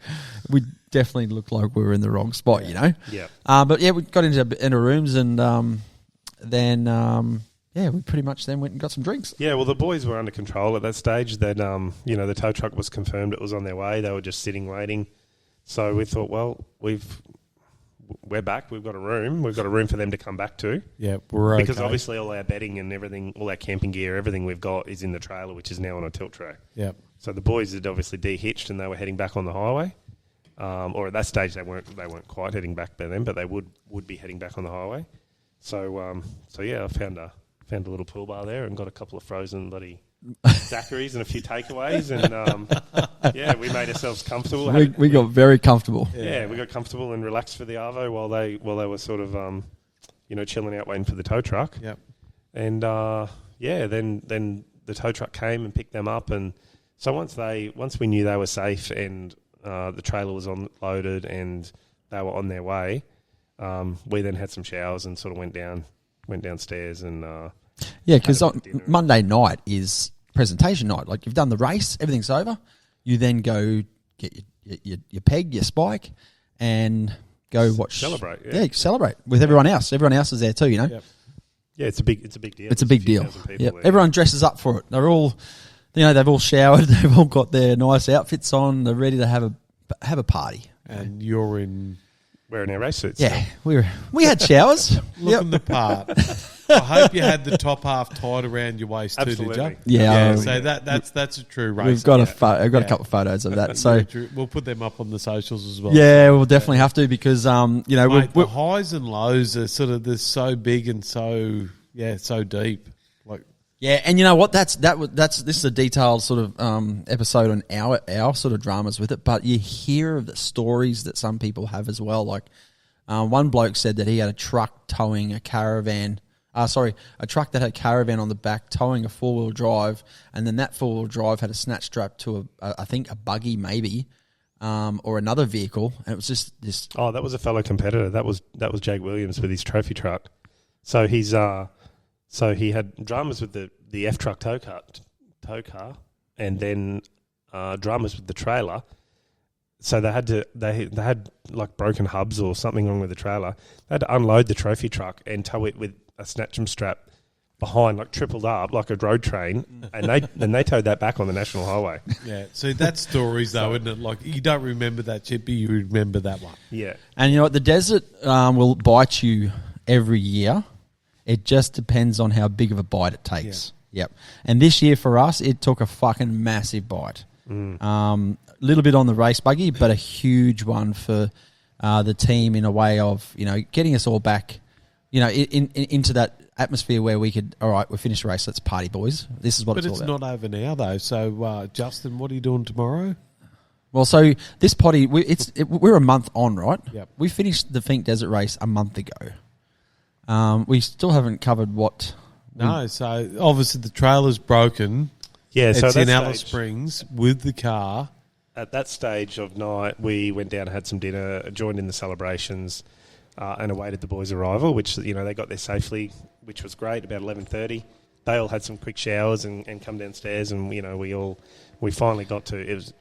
We definitely looked like we were in the wrong spot, Yeah. But yeah, we got into rooms, and then we pretty much then went and got some drinks. Yeah, well, the boys were under control at that stage. That the tow truck was confirmed; it was on their way. They were just sitting waiting. So we thought, well, we're back. We've got a room. We've got a room for them to come back to. Yeah, we're okay. Because obviously all our bedding and everything, all our camping gear, everything we've got is in the trailer, which is now on a tilt track. Yeah. So the boys had obviously de-hitched and they were heading back on the highway. Or at that stage they weren't quite heading back by then, but they would be heading back on the highway. So I found a little pool bar there and got a couple of frozen bloody daiquiris and a few takeaways, and we made ourselves comfortable. We got very comfortable. Yeah, we got comfortable and relaxed for the arvo while they were sort of chilling out waiting for the tow truck. Yep. And then the tow truck came and picked them up, and so once we knew they were safe and the trailer was unloaded and they were on their way, we then had some showers and sort of went downstairs and because Monday night is presentation night. Like, you've done the race, everything's over. You then go get your peg, your spike, and go watch. Celebrate. Yeah, celebrate with everyone else. Everyone else is there too, Yep. Yeah, it's a big deal. It's a big deal. Yep. Everyone dresses up for it. They're all, they've all showered. They've all got their nice outfits on. They're ready to have a party. And you're in wearing our race suits. Yeah, we had showers. looking the part. I hope you had the top half tied around your waist Absolutely. too, did you? Yeah. So that's a true race. We've got I've got a couple of photos of that. So We'll put them up on the socials as well. yeah, we'll definitely have to, because Mate, we're the highs and lows are sort of, they're so big and so deep. Like, yeah, and you know what? This is a detailed sort of episode on our sort of dramas with it, but you hear of the stories that some people have as well. Like, one bloke said that he had a truck towing a caravan. A truck that had a caravan on the back towing a 4-wheel drive, and then that 4-wheel drive had a snatch strap to I think a buggy maybe, or another vehicle, and it was just this. Oh, that was a fellow competitor. That was Jake Williams with his trophy truck. So he had dramas with the F truck tow car, and then dramas with the trailer. So they had like broken hubs or something wrong with the trailer. They had to unload the trophy truck and tow it with a snatch 'em strap behind, like tripled up like a road train, and they towed that back on the national highway. yeah. So that's stories though, isn't it? Like, you don't remember that, Chippy, you remember that one. Yeah. And you know what? The desert will bite you every year. It just depends on how big of a bite it takes. Yeah. Yep. And this year for us, it took a fucking massive bite. Little bit on the race buggy, but a huge one for the team in a way of, getting us all back, into that atmosphere where we could, all right, we finished the race, let's party, boys. This is what But it's all about. it's not over now though. So Justin, what are you doing tomorrow? Well, so this potty, we're a month on, right? Yep. We finished the Finke Desert race a month ago. We still haven't covered what. No, so obviously the trailer's broken. Yeah, so It's at in that Alice stage- Springs with the car. At that stage of night, we went down and had some dinner, joined in the celebrations, and awaited the boys' arrival, which, they got there safely, which was great, about 11:30. They all had some quick showers and come downstairs, and, we finally got to, it was,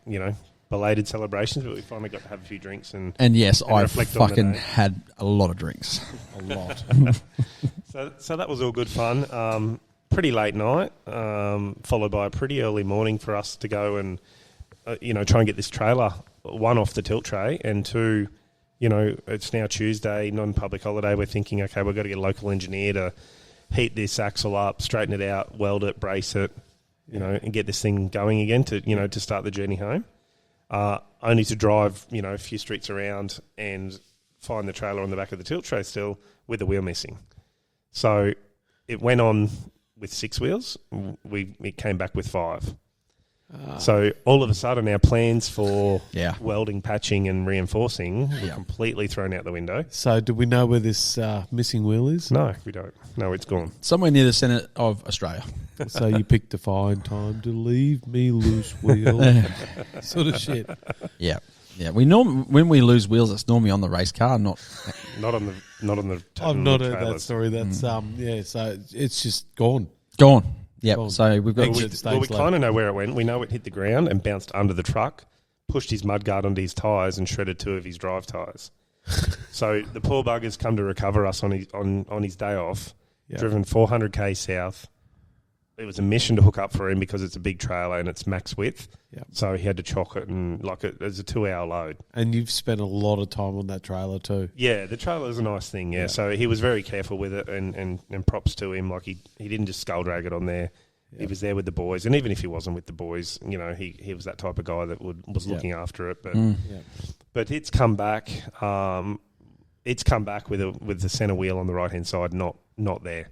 belated celebrations, but we finally got to have a few drinks and yes, I reflect on the fucking day. had a lot of drinks. A lot. So that was all good fun. Pretty late night, followed by a pretty early morning for us to go and try and get this trailer, one, off the tilt tray, and two, it's now Tuesday, non-public holiday. We're thinking, okay, we've got to get a local engineer to heat this axle up, straighten it out, weld it, brace it, and get this thing going again to start the journey home. Only to drive, a few streets around and find the trailer on the back of the tilt tray still with the wheel missing. So it went on with 6 wheels. It came back with 5. So all of a sudden, our plans for welding, patching, and reinforcing were completely thrown out the window. So do we know where this missing wheel is? No, we don't. No, it's gone. Somewhere near the centre of Australia. So you picked a fine time to leave me loose wheel. Sort of shit. Yeah. Yeah, when we lose wheels, it's normally on the race car, not on the. I've not heard that story. That's So it's just gone. Gone. Yeah. Gone. So we've got. We kind of know where it went. We know it hit the ground and bounced under the truck, pushed his mudguard onto his tyres, and shredded 2 of his drive tyres. So the poor bugger's come to recover us on his day off. Yep. Driven 400k south. It was a mission to hook up for him because it's a big trailer and it's max width. Yep. So he had to chock it and it was a 2-hour load. And you've spent a lot of time on that trailer too. Yeah, the trailer is a nice thing. Yeah, so he was very careful with it, and props to him. Like he didn't just skull drag it on there. Yep. He was there with the boys, and even if he wasn't with the boys, he was that type of guy that was looking after it. But but it's come back. It's come back with the centre wheel on the right hand side not there.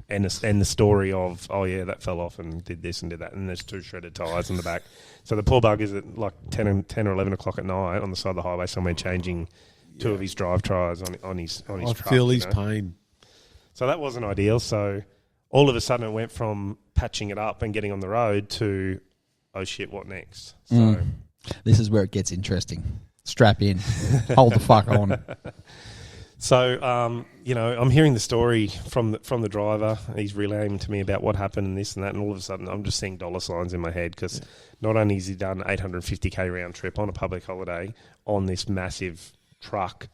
And the story of, that fell off and did this and did that, and there's 2 shredded tyres on the back. So the poor bug is at like 10 or 11 o'clock at night on the side of the highway somewhere changing 2 of his drive tyres on his truck. I feel his pain. So that wasn't ideal. So all of a sudden it went from patching it up and getting on the road to, oh shit, what next? So this is where it gets interesting. Strap in. Hold the fuck on. So, I'm hearing the story from the driver. He's relaying to me about what happened and this and that, and all of a sudden I'm just seeing dollar signs in my head because not only has he done 850k round trip on a public holiday on this massive truck,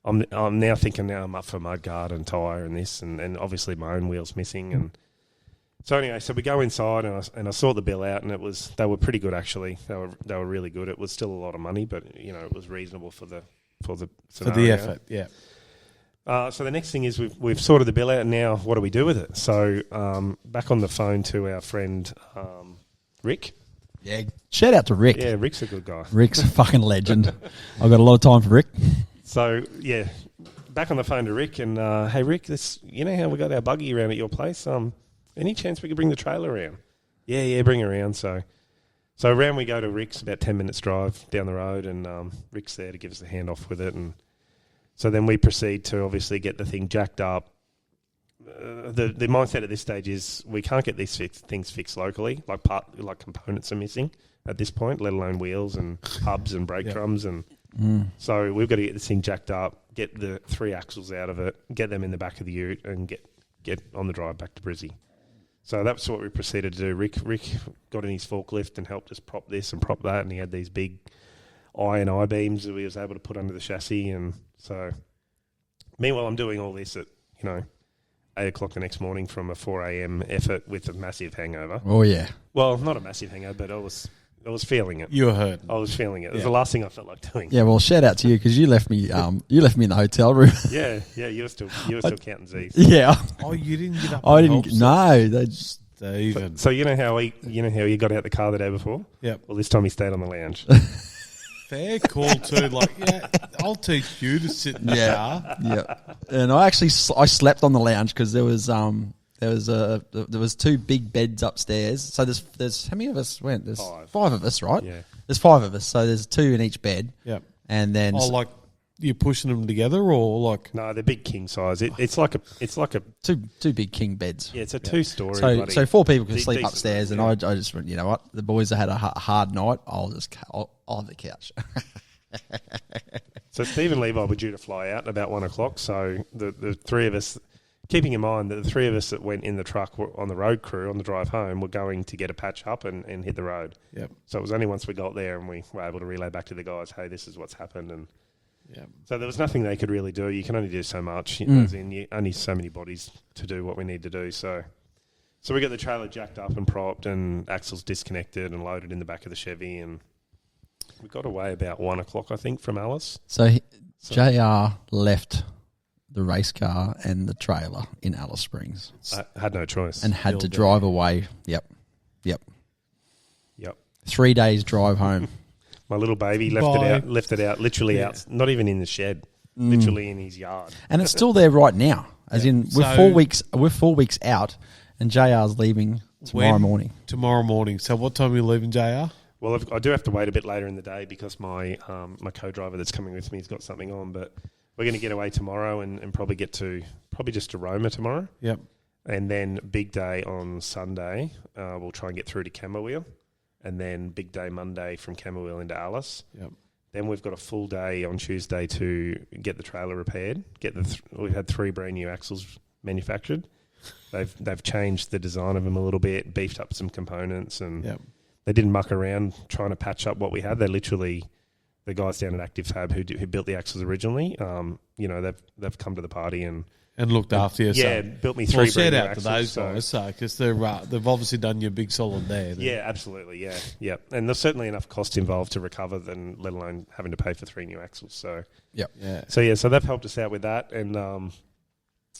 I'm now thinking I'm up for mudguard and tyre and this, and obviously my own wheel's missing. And so anyway, so we go inside and I saw the bill out, and they were pretty good actually. They were really good. It was still a lot of money, but it was reasonable for the effort. Yeah. So the next thing is we've sorted the bill out, and now what do we do with it? So back on the phone to our friend Rick. Yeah, shout out to Rick. Yeah, Rick's a good guy. Rick's a fucking legend. I've got a lot of time for Rick. So yeah, back on the phone to Rick, and hey Rick, this how we got our buggy around at your place? Any chance we could bring the trailer around? Yeah, bring it around. So around we go to Rick's, about 10 minutes drive down the road, and Rick's there to give us the handoff with it, and so then we proceed to obviously get the thing jacked up. The mindset at this stage is we can't get these things fixed locally, like components are missing at this point, let alone wheels and hubs and brake drums. And so we've got to get this thing jacked up, get the 3 axles out of it, get them in the back of the ute, and get on the drive back to Brizzy. So that's what we proceeded to do. Rick got in his forklift and helped us prop this and prop that, and he had these big I-beams that we was able to put under the chassis. And so meanwhile I'm doing all this at 8 o'clock the next morning from a 4 a.m. effort with a massive hangover. Oh yeah. Well, not a massive hangover, but I was feeling it. You were hurt. I was feeling it. It was the last thing I felt like doing. Yeah, well, shout out to you because you left me. You left me in the hotel room. Yeah. You were still counting Z's. Yeah. Oh, you didn't get up. I didn't. No, they just. Steven. So you know how he got out the car the day before? Yep. Well, this time he stayed on the lounge. Fair call too. Like, I'll teach you to sit in the car. Yeah. And I slept on the lounge because there was 2 big beds upstairs. So there's how many of us went? There's 5 of us, right? Yeah. There's 5 of us. So there's 2 in each bed. Yep. And then like you're pushing them together, or like no, they're big king size. It's like a 2 big king beds. Yeah, it's a 2-story. So 4 people can sleep decent upstairs, size, and I just went, you know what? The boys have had a hard night. I'll have the couch. So Steve and Levi were due to fly out at about 1 o'clock. So the 3 of us keeping in mind that the three of us that went in the truck were on the road crew on the drive home were going to get a patch up and hit the road. Yep. So it was only once we got there and we were able to relay back to the guys, hey, this is what's happened. And so there was nothing they could really do. You can only do so much. As in, you only so many bodies to do what we need to do. So we got the trailer jacked up and propped and axles disconnected and loaded in the back of the Chevy, and we got away about 1 o'clock, I think, from Alice. So JR left the race car and the trailer in Alice Springs. I had no choice. And had to drive away. Yep. 3 days drive home. My little baby left it out, literally out, not even in the shed, literally in his yard. And it's still there right now. As in, we're 4 weeks out, and JR's leaving tomorrow morning. Tomorrow morning. So what time are you leaving, JR? Well, I do have to wait a bit later in the day because my co-driver that's coming with me has got something on, but we're going to get away tomorrow and probably get to just to Roma tomorrow. Yep. And then big day on Sunday, we'll try and get through to Camberwell. And then big day Monday from Camberwell into Alice. Yep. Then we've got a full day on Tuesday to get the trailer repaired. We've had 3 brand new axles manufactured. They've changed the design of them a little bit, beefed up some components, and they didn't muck around trying to patch up what we had. They literally, the guys down at Active Fab who built the axles originally, they've come to the party and looked after you. Yeah, built me 3 brand new axles. Shout out to those guys, because they've obviously done you a big solid there. Yeah, absolutely, yeah. And there's certainly enough cost involved to recover than let alone having to pay for 3 new axles. So So they've helped us out with that, and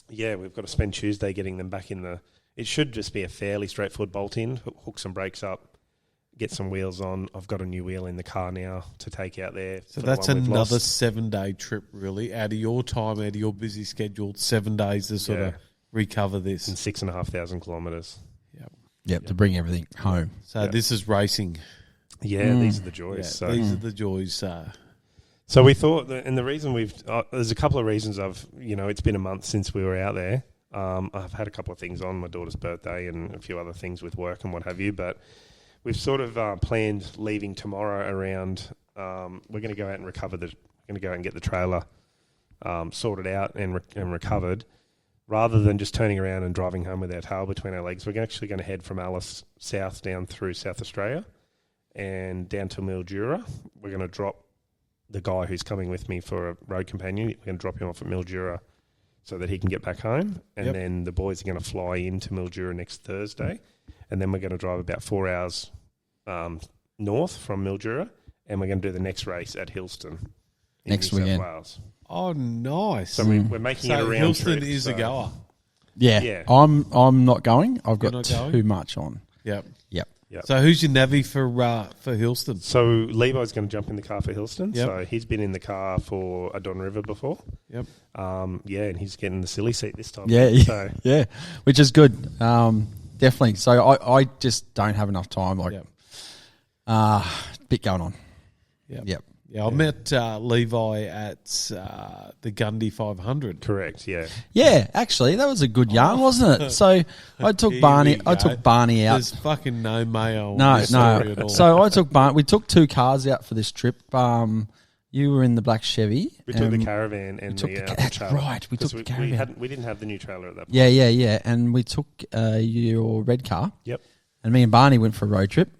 we've got to spend Tuesday getting them back in the. It should just be a fairly straightforward bolt in, hook some brakes up, get some wheels on. I've got a new wheel in the car now to take out there. So that's another 7-day trip, really, out of your time, out of your busy schedule, 7 days to sort of recover this. And 6,500 kilometres. Yep, to bring everything home. So this is racing. Yeah, these are the joys. Yeah, these are the joys. So we thought, and the reason there's a couple of reasons it's been a month since we were out there. I've had a couple of things on, my daughter's birthday and a few other things with work and what have you, but we've sort of planned leaving tomorrow around. We're going to go out and recover we're going to go out and get the trailer sorted out and recovered, rather than just turning around and driving home with our tail between our legs. We're actually going to head from Alice south down through South Australia and down to Mildura. We're going to drop the guy who's coming with me for a road companion. We're going to drop him off at Mildura so that he can get back home, and then the boys are going to fly into Mildura next Thursday. And then we're going to drive about 4 hours north from Mildura, and we're going to do the next race at Hillston in next New weekend. South Wales. Oh, nice. So we're making it a round Hillston trip. is a goer. Yeah. I'm not going. I've got too much on. Yep. So who's your navvy for Hillston? So Levi's going to jump in the car for Hillston. Yep. So he's been in the car for Adon River before. Yep. And he's getting the silly seat this time. Yeah, which is good. Definitely. So I just don't have enough time. Bit going on. Yep. Yeah, I met Levi at the Gundy 500. Correct. Yeah. Yeah, actually, that was a good yarn, wasn't it? So I took Barney. I took Barney out. There's fucking no mayo. No. At all. So I took Barney. We took 2 cars out for this trip. You were in the black Chevy. We took the caravan and the that's trailer. right. We took the caravan. We didn't have the new trailer at that point. Yeah. And we took your red car. Yep. And me and Barney went for a road trip.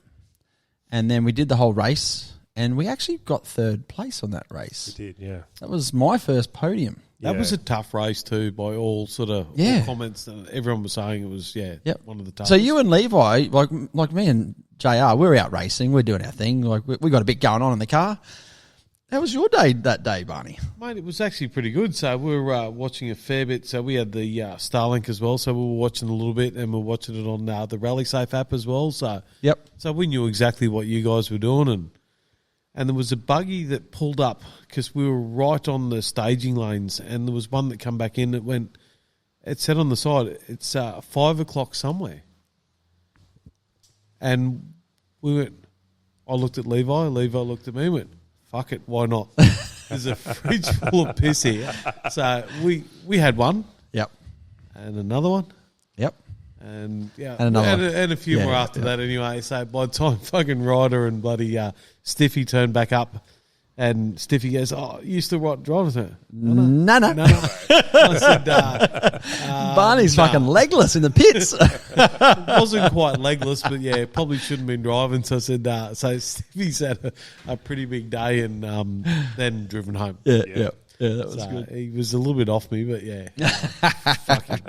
And then we did the whole race. And we actually got 3rd place on that race. We did, yeah. That was my first podium. That was a tough race too, by all sort of all comments. Everyone was saying it was one of the toughest. So you and Levi, like me and JR, we're out racing. We're doing our thing. Like we got a bit going on in the car. How was your day that day, Barney? Mate, it was actually pretty good. So we were watching a fair bit. So we had the Starlink as well. So we were watching a little bit, and we were watching it on the Rally Safe app as well. So So we knew exactly what you guys were doing, and there was a buggy that pulled up because we were right on the staging lanes, and there was one that come back in that went. It said on the side, it's 5 o'clock somewhere, and we went. I looked at Levi. Levi looked at me and went, fuck it, why not? There's a fridge full of piss here. So we had one. Yep. And another one. Yep. And another one. And a few more after that anyway. So by the time fucking Ryder and bloody Stiffy turned back up And Stiffy goes, "Oh, you still write drivers?" No. No. I said, Barney's fucking legless in the pits. it wasn't quite legless, but yeah, probably shouldn't have been driving. So I said, so Stiffy's had a pretty big day and then driven home. Yeah, that was good. He was a little bit off me, but yeah. Fuck him.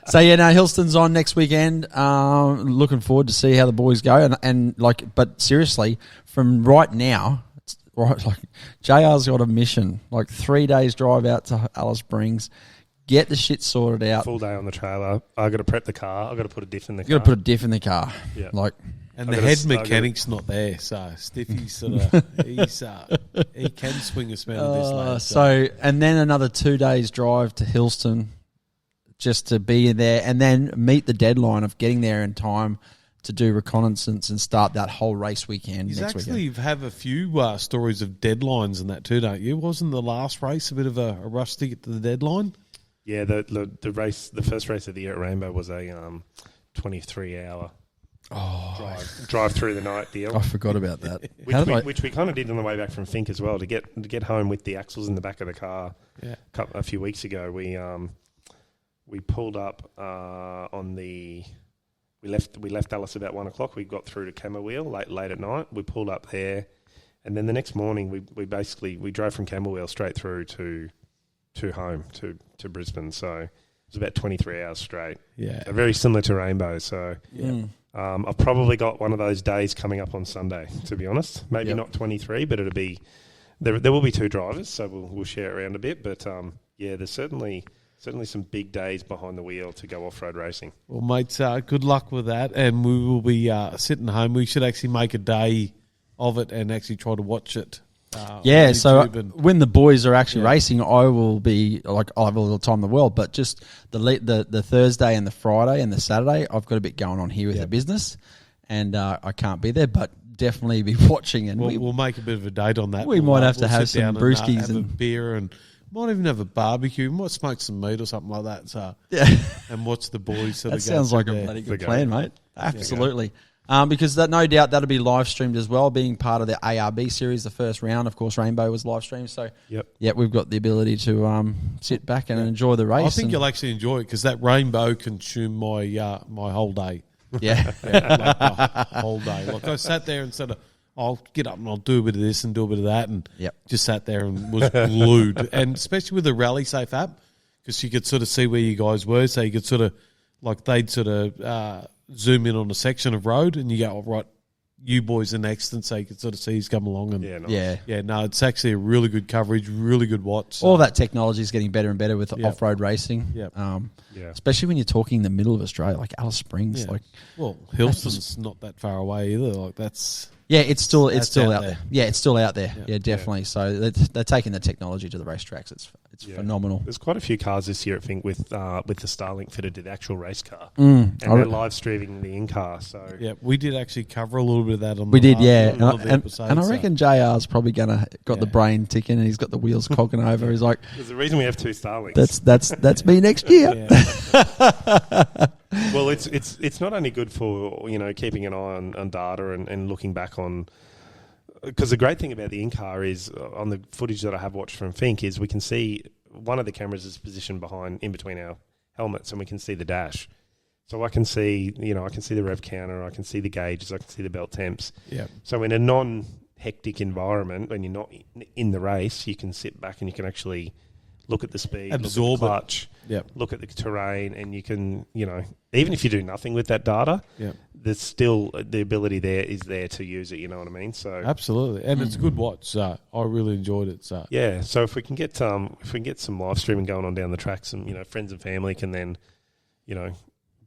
So yeah, no, Hilston's on next weekend. Looking forward to see how the boys go, but seriously, from right now, right, like JR's got a mission, like 3 days drive out to Alice Springs, get the shit sorted out. Full day on the trailer. I got to prep the car. I got to put a diff in the car. You got to put a diff in the car, Yeah. And the head mechanic's not there, so Stiffy's sort of he can swing a smell of this lad. So and then another 2 days drive to Hilston, just to be in there, and then meet the deadline of getting there in time to do reconnaissance and start that whole race weekend You next actually weekend. have a few stories of deadlines and that too, don't you? Wasn't the last race a bit of a rush to get to the deadline? Yeah, the race, the first race of the year at Rainbow was a 23-hour drive through the night deal. I forgot about that. Which we kind of did on the way back from Finke as well to get home with the axles in the back of the car. Yeah. A few weeks ago, we pulled up on the. We left Alice about 1 o'clock. We got through to Camberwheel late at night. We pulled up there, and then the next morning we drove from Camberwheel straight through to home to Brisbane. So it was about 23 hours straight. Yeah, So very similar to Rainbow. So I've probably got one of those days coming up on Sunday. To be honest, maybe not 23, but it'll be there will be two drivers, so we'll share it around a bit. But there's certainly some big days behind the wheel to go off-road racing. Well, mates, good luck with that, and we will be sitting home. We should actually make a day of it and actually try to watch it. Yeah, so when the boys are actually racing, I will be like, I'll have all the time in the world, but just the Thursday and the Friday and the Saturday, I've got a bit going on here with the business, and I can't be there, but definitely be watching. And we'll make a bit of a date on that. We might have to have some brewskis and have a beer, and might even have a barbecue. We might smoke some meat or something like that. So and watch the boys. Sort that of sounds like a bloody good plan, mate. Absolutely. Because no doubt that'll be live streamed as well, being part of the ARB series, the first round. Of course, Rainbow was live streamed. So, we've got the ability to sit back and enjoy the race. I think you'll actually enjoy it because that Rainbow consumed my my whole day. Yeah. My whole day. Like I sat there and said, I'll get up and I'll do a bit of this and do a bit of that, and just sat there and was glued. And especially with the Rally Safe app, because you could sort of see where you guys were, so you could sort of, like they'd sort of zoom in on a section of road, and you go, oh, right, you boys are next, and so you could sort of see he's come along. And it's actually a really good coverage, really good watch. So. All that technology is getting better and better with off-road racing. Especially when you're talking the middle of Australia, like Alice Springs. Yeah. Well, Hilston's not that far away either. Like that's. Yeah, it's still out there. Yeah, it's still out there. Yeah, definitely. So they're taking the technology to the racetracks. It's phenomenal. There's quite a few cars this year, I think, with the Starlink fitted to the actual race car, and they're live streaming the in-car. So we did actually cover a little bit of that on. We did, and I reckon JR's probably got the brain ticking, and he's got the wheels cocking over. He's like, there's a reason we have two Starlinks. That's me next year. Well, it's not only good for keeping an eye on data and looking back on, because the great thing about the in-car is on the footage that I have watched from Finke is we can see one of the cameras is positioned in between our helmets, and we can see the dash. So I can see the rev counter, I can see the gauges, I can see the belt temps. Yeah. So in a non-hectic environment, when you're not in the race, you can sit back and you can actually look at the speed, absorb look at the clutch, look at the terrain, and you can, even if you do nothing with that data, there's still the ability there to use it. You know what I mean? So absolutely, and it's a good watch. So I really enjoyed it. So so if we can get some live streaming going on down the tracks, and friends and family can then,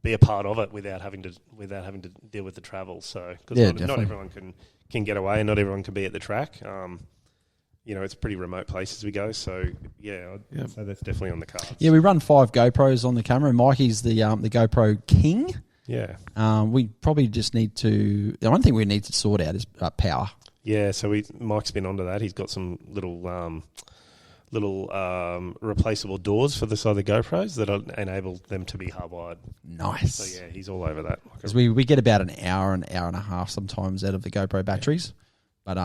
be a part of it without having to deal with the travel. So because not everyone can get away, and not everyone can be at the track. It's pretty remote places we go, so I'd say that's definitely on the cards. Yeah, we run 5 GoPros on the camera. Mikey's the GoPro king. Yeah. We probably just need to. The one thing we need to sort out is power. Yeah, so Mike's been onto that. He's got some little replaceable doors for the side of the GoPros that enable them to be hardwired. Nice. So yeah, he's all over that. Because we get about an hour and a half sometimes out of the GoPro batteries, but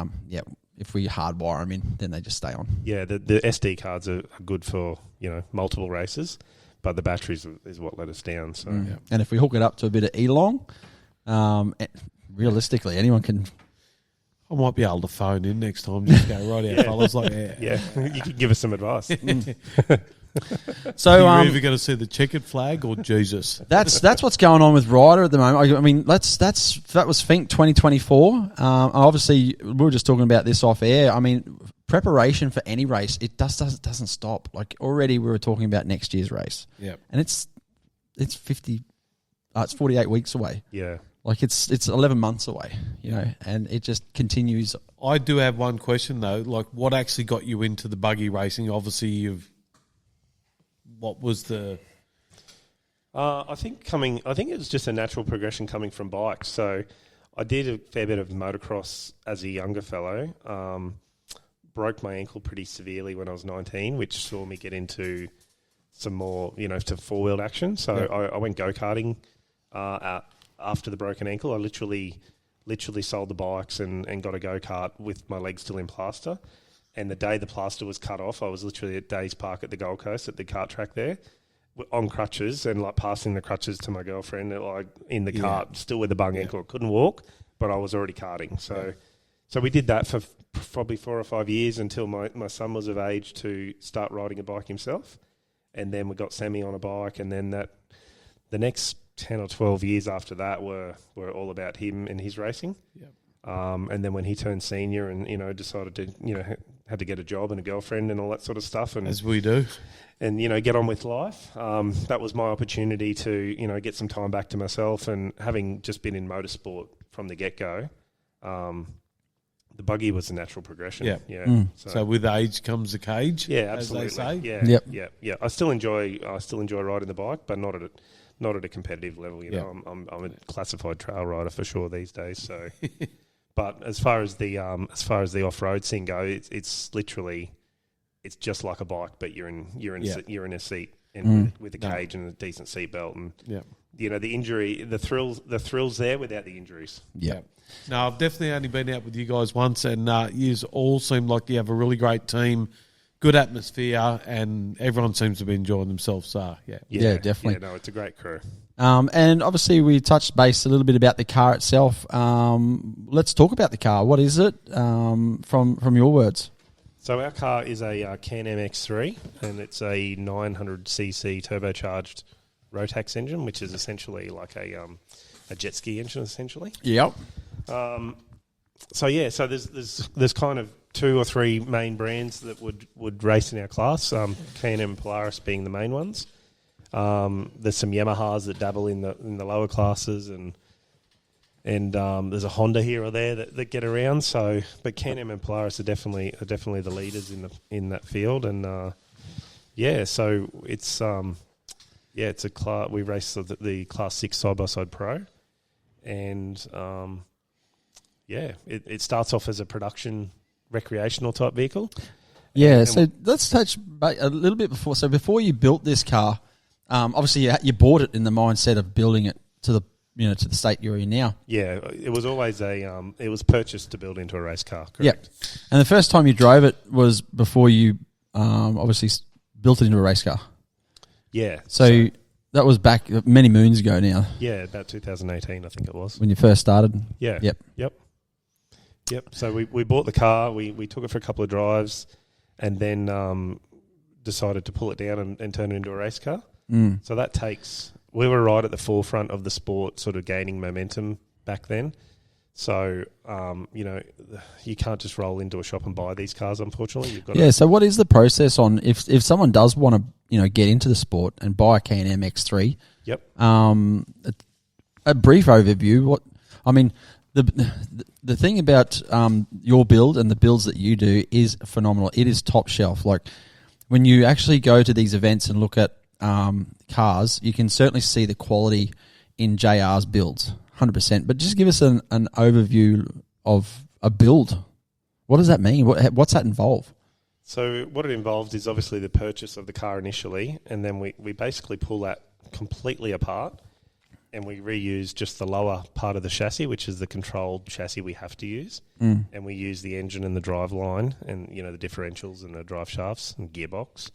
if we hardwire them in, then they just stay on. Yeah, the SD cards are good for multiple races, but the batteries is what let us down. So And if we hook it up to a bit of Elong, realistically, anyone can. I might be able to phone in next time. Just go right out, fellas. Like, yeah, you could give us some advice. So you're either going to see the checkered flag or Jesus. that's what's going on with Ryder at the moment. I mean, that was Finke 2024. Obviously, we were just talking about this off air. I mean, preparation for any race, it doesn't stop. Like already, we were talking about next year's race. Yeah, and it's 48 weeks away. Yeah. Like it's 11 months away, and it just continues. I do have one question though. Like, what actually got you into the buggy racing? Obviously, what was the? I think it was just a natural progression coming from bikes. So I did a fair bit of motocross as a younger fellow. Broke my ankle pretty severely when I was 19, which saw me get into some more, to four-wheeled action. So I went go-karting after the broken ankle. I literally sold the bikes and got a go-kart with my leg still in plaster. And the day the plaster was cut off, I was literally at Days Park at the Gold Coast at the kart track there on crutches and like passing the crutches to my girlfriend like in the cart, still with a bung ankle. I couldn't walk, but I was already karting. So we did that for probably 4 or 5 years until my son was of age to start riding a bike himself. And then we got Sammy on a bike, and then the next 10 or 12 years after that were all about him and his racing. Yep. And then when he turned senior and, decided to, had to get a job and a girlfriend and all that sort of stuff. And As we do. And, get on with life. That was my opportunity to, get some time back to myself. And having just been in motorsport from the get-go, the buggy was a natural progression. Yeah. Yeah. So with age comes the cage. Yeah, absolutely. As they say. Yeah. Yep. Yeah. I still enjoy riding the bike, but not at a competitive level. I'm a classified trail rider for sure these days. So, but as far as the off road scene goes, it's literally just like a bike, but you're in a seat and with a cage and a decent seat belt, and the injury, the thrills there without the injuries. Yeah. No, I've definitely only been out with you guys once, and you all seem like you have a really great team, good atmosphere, and everyone seems to be enjoying themselves. So, Yeah, definitely. Yeah, no, it's a great crew. And obviously we touched base a little bit about the car itself. Let's talk about the car. What is it from your words? So our car is a Can-Am X3, and it's a 900cc turbocharged Rotax engine, which is essentially like a jet ski engine, essentially. Yep. So there's kind of 2 or 3 main brands that would race in our class. Can-Am and Polaris being the main ones. There's some Yamahas that dabble in the lower classes, and there's a Honda here or there that get around. So, but Can-Am and Polaris are definitely the leaders in that field, and so it's it's a class. We race the Class 6 side-by-side Pro, and it starts off as a production recreational type vehicle. Yeah, so let's touch a little bit before. So before you built this car, obviously you bought it in the mindset of building it to the to the state you're in now. Yeah, it was always it was purchased to build into a race car. Correct. Yeah, and the first time you drove it was before you obviously built it into a race car. Yeah. So that was back many moons ago now. Yeah, about 2018, I think it was. When you first started. Yeah. Yep. So we bought the car, we took it for a couple of drives, and then decided to pull it down and turn it into a race car. So that takes... We were right at the forefront of the sport sort of gaining momentum back then. So, you can't just roll into a shop and buy these cars, unfortunately. You've got so what is the process on... If someone does want to, get into the sport and buy a Can-Am X3... Yep. A brief overview. The thing about your build and the builds that you do is phenomenal. It is top shelf. Like when you actually go to these events and look at cars, you can certainly see the quality in JR's builds, 100%. But just give us an overview of a build. What does that mean? What's that involve? So what it involved is obviously the purchase of the car initially, and then we basically pull that completely apart and we reuse just the lower part of the chassis, which is the controlled chassis we have to use, and we use the engine and the drive line and, you know, the differentials and the drive shafts and gearbox.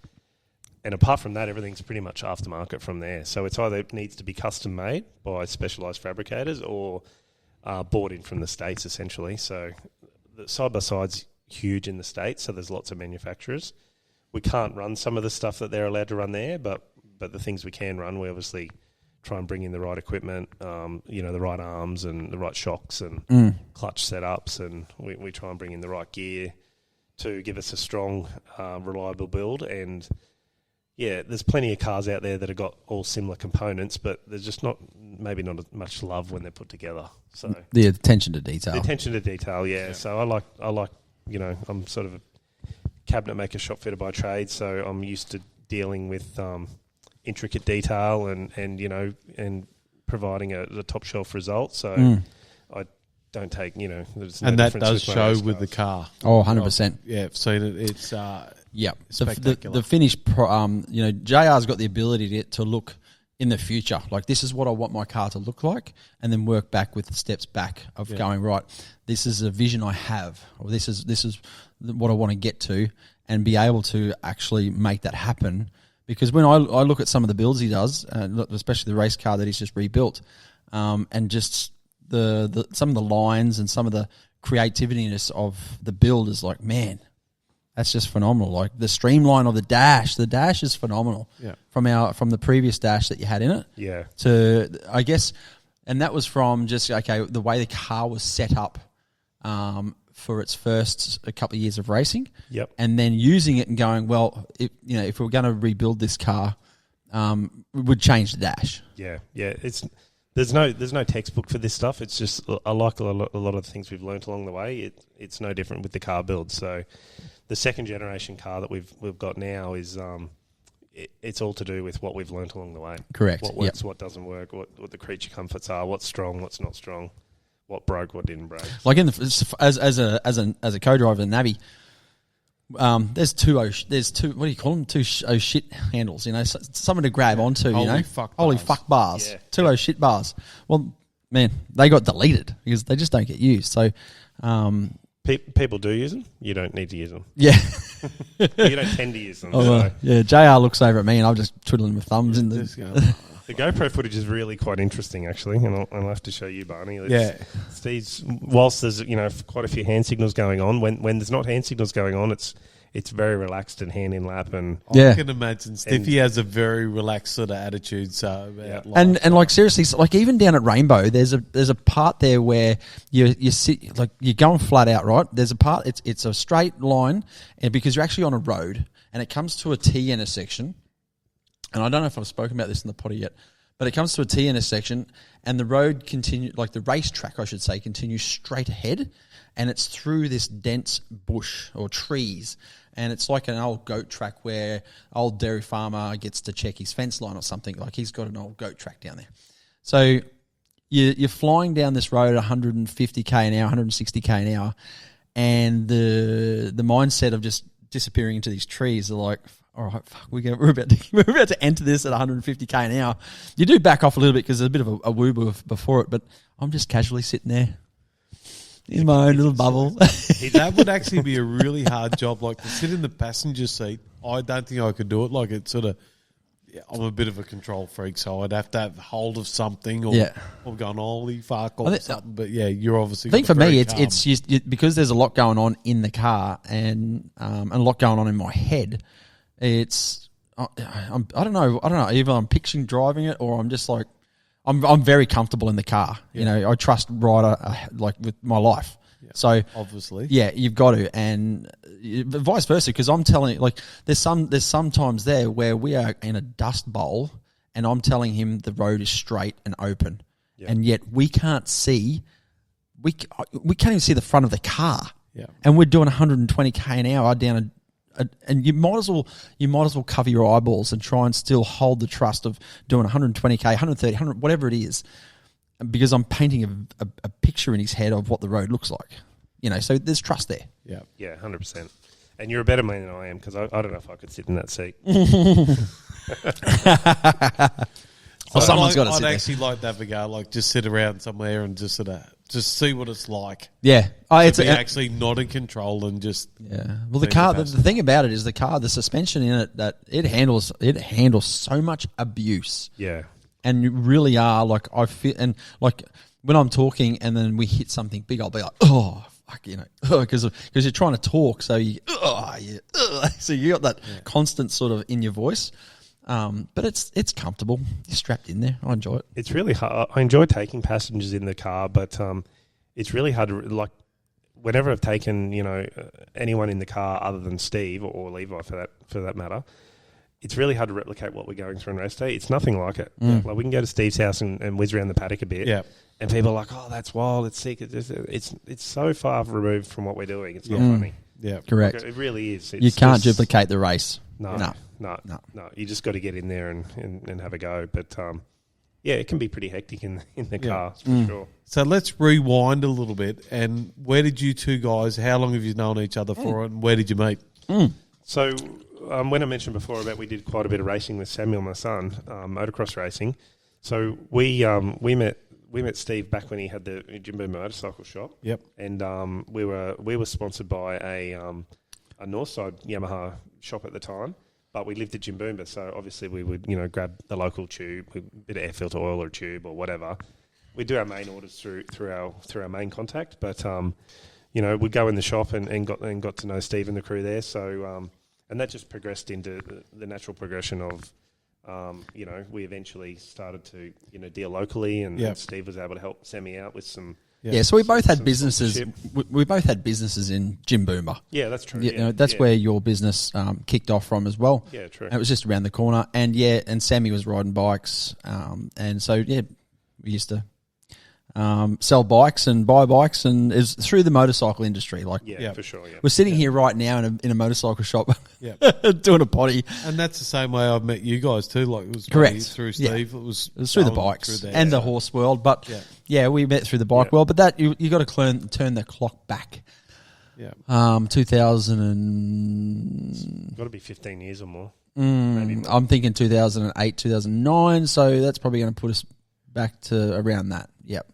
And apart from that, everything's pretty much aftermarket from there. So it's either needs to be custom made by specialised fabricators or bought in from the States, essentially. So the side-by-side's huge in the States, so there's lots of manufacturers. We can't run some of the stuff that they're allowed to run there, but the things we can run, we obviously try and bring in the right equipment, you know, the right arms and the right shocks and clutch setups, and we try and bring in the right gear to give us a strong, reliable build. And yeah, there's plenty of cars out there that have got all similar components, but there's just maybe not as much love when they're put together. So the attention to detail. The attention to detail, yeah. So I like, you know, I'm sort of a cabinet maker, shop fitter by trade, so I'm used to dealing with intricate detail and you know, and providing a top shelf result. So I don't take, you know, there's no and that difference does with show with the car. Oh, 100%. Yeah, I've seen it. It's Yeah, spectacular. the finished, you know, JR's got the ability to look in the future. Like, this is what I want my car to look like, and then work back with the steps back of going, right, this is a vision I have, or this is what I want to get to, and be able to actually make that happen. Because when I look at some of the builds he does, especially the race car that he's just rebuilt, and just the some of the lines and some of the creativeness of the build is like, man, that's just phenomenal. Like the streamline of the dash is phenomenal. Yeah. From the previous dash that you had in it. Yeah. To, I guess, and that was from just, okay, the way the car was set up for its first a couple of years of racing. Yep. And then using it and going, well, if we were going to rebuild this car, we would change the dash. Yeah. Yeah. There's no textbook for this stuff. It's just, I like a lot of the things we've learnt along the way. It's no different with the car build. So the second generation car that we've got now is it's all to do with what we've learnt along the way. Correct. What works, what doesn't work, what the creature comforts are, what's strong, what's not strong, what broke, what didn't break. Like as a co-driver in Navi, there's two what do you call them? Two shit handles, you know, something to grab onto, you know. Holy fuck bars. Yeah. Two shit bars. Well, man, they got deleted because they just don't get used. So people do use them. You don't need to use them. Yeah. You don't tend to use them. Yeah, JR looks over at me and I'm just twiddling my thumbs in the... The GoPro footage is really quite interesting, actually, and I'll have to show you, Barney. Steve's, whilst there's, you know, quite a few hand signals going on, when there's not hand signals going on, it's very relaxed and hand in lap, and I can imagine Stiffy has a very relaxed sort of attitude. So and like seriously, so like even down at Rainbow, there's a part there where you sit, like you're going flat out, right? There's a part, it's a straight line, and because you're actually on a road, and it comes to a T intersection. And I don't know if I've spoken about this in the potty yet, but it comes to a T intersection and the road continues, like the racetrack, I should say, continues straight ahead, and it's through this dense bush or trees, and it's like an old goat track where old dairy farmer gets to check his fence line or something. Like he's got an old goat track down there. So you're flying down this road at 150k an hour, 160k an hour, and the mindset of just disappearing into these trees are like, all right, fuck, we're about to enter this at 150k an hour. You do back off a little bit because there's a bit of a woo-boo before it, but I'm just casually sitting there in my own little bubble. That would actually be a really hard job, like to sit in the passenger seat. I don't think I could do it. Like it's sort of, I'm a bit of a control freak, so I'd have to have hold of something or going, holy fuck, or something. But yeah, you're obviously. I think for me, it's just because there's a lot going on in the car and a lot going on in my head. It's I don't know. Either I'm picturing driving it, or I'm just like I'm very comfortable in the car. Yeah. You know, I trust Ryder like with my life. Yeah. So obviously, yeah, you've got to, and vice versa. Because I'm telling you, like, there's some times there where we are in a dust bowl, and I'm telling him the road is straight and open, and yet we can't see. We can't even see the front of the car. Yeah, and we're doing 120k an hour down and you might as well cover your eyeballs and try and still hold the trust of doing 120k, 130, 100, whatever it is, because I'm painting a picture in his head of what the road looks like. You know, so there's trust there. Yeah, 100%. And you're a better man than I am because I don't know if I could sit in that seat. Or someone's got to I'd sit there. actually like to have a go, like just sit around somewhere and just just see what it's like. Yeah. It's Be actually not in control and just yeah. Well, the being car. the The thing about it is the suspension in it that it handles so much abuse. Yeah. And you really are like I feel, and like when I'm talking and then we hit something big, I'll be like, oh fuck, because you're trying to talk, so so you got that constant sort of in your voice. But it's comfortable. You're strapped in there. I enjoy it. It's really hard. I enjoy taking passengers in the car, but it's really hard to like. Whenever I've taken anyone in the car other than Steve or Levi for that matter. It's really hard to replicate what we're going through on race day. It's nothing like it. Like we can go to Steve's house and whiz around the paddock a bit, and people are like, "Oh, that's wild! It's sick!" It's so far removed from what we're doing. It's not funny. Yeah, correct. Like, it really is. You can't duplicate the race. No. You just got to get in there and have a go. But yeah, it can be pretty hectic in the car for sure. So let's rewind a little bit. And where did you two guys? How long have you known each other for, and where did you meet? So. When I mentioned before about we did quite a bit of racing with Samuel, my son, motocross racing. So we met Steve back when he had the Jimbo motorcycle shop. Yep. And we were sponsored by a Northside Yamaha shop at the time, but we lived at Jimboomba, so obviously we would grab the local tube, a bit of air filter oil or tube or whatever. We do our main orders through our main contact, but we'd go in the shop and got to know Steve and the crew there. So. And that just progressed into the natural progression of, we eventually started to, deal locally, and Steve was able to help Sammy out with some. Yeah, so we both had businesses. We both had businesses in Jimboomba. Yeah, that's true. That's where your business kicked off from as well. Yeah, true. And it was just around the corner, and Sammy was riding bikes, and so we used to sell bikes and buy bikes, and it's through the motorcycle industry. For sure. Yeah, we're sitting here right now in a motorcycle shop, doing a potty, And that's the same way I've met you guys too. Like it was correct through Steve. Yeah. It was through the bikes through and the horse world, but we met through the bike world. But that you got to turn the clock back. Yeah. 2000 and got to be 15 years or more. Maybe more. I'm thinking 2008, 2009. So that's probably going to put us back to around that. Yep.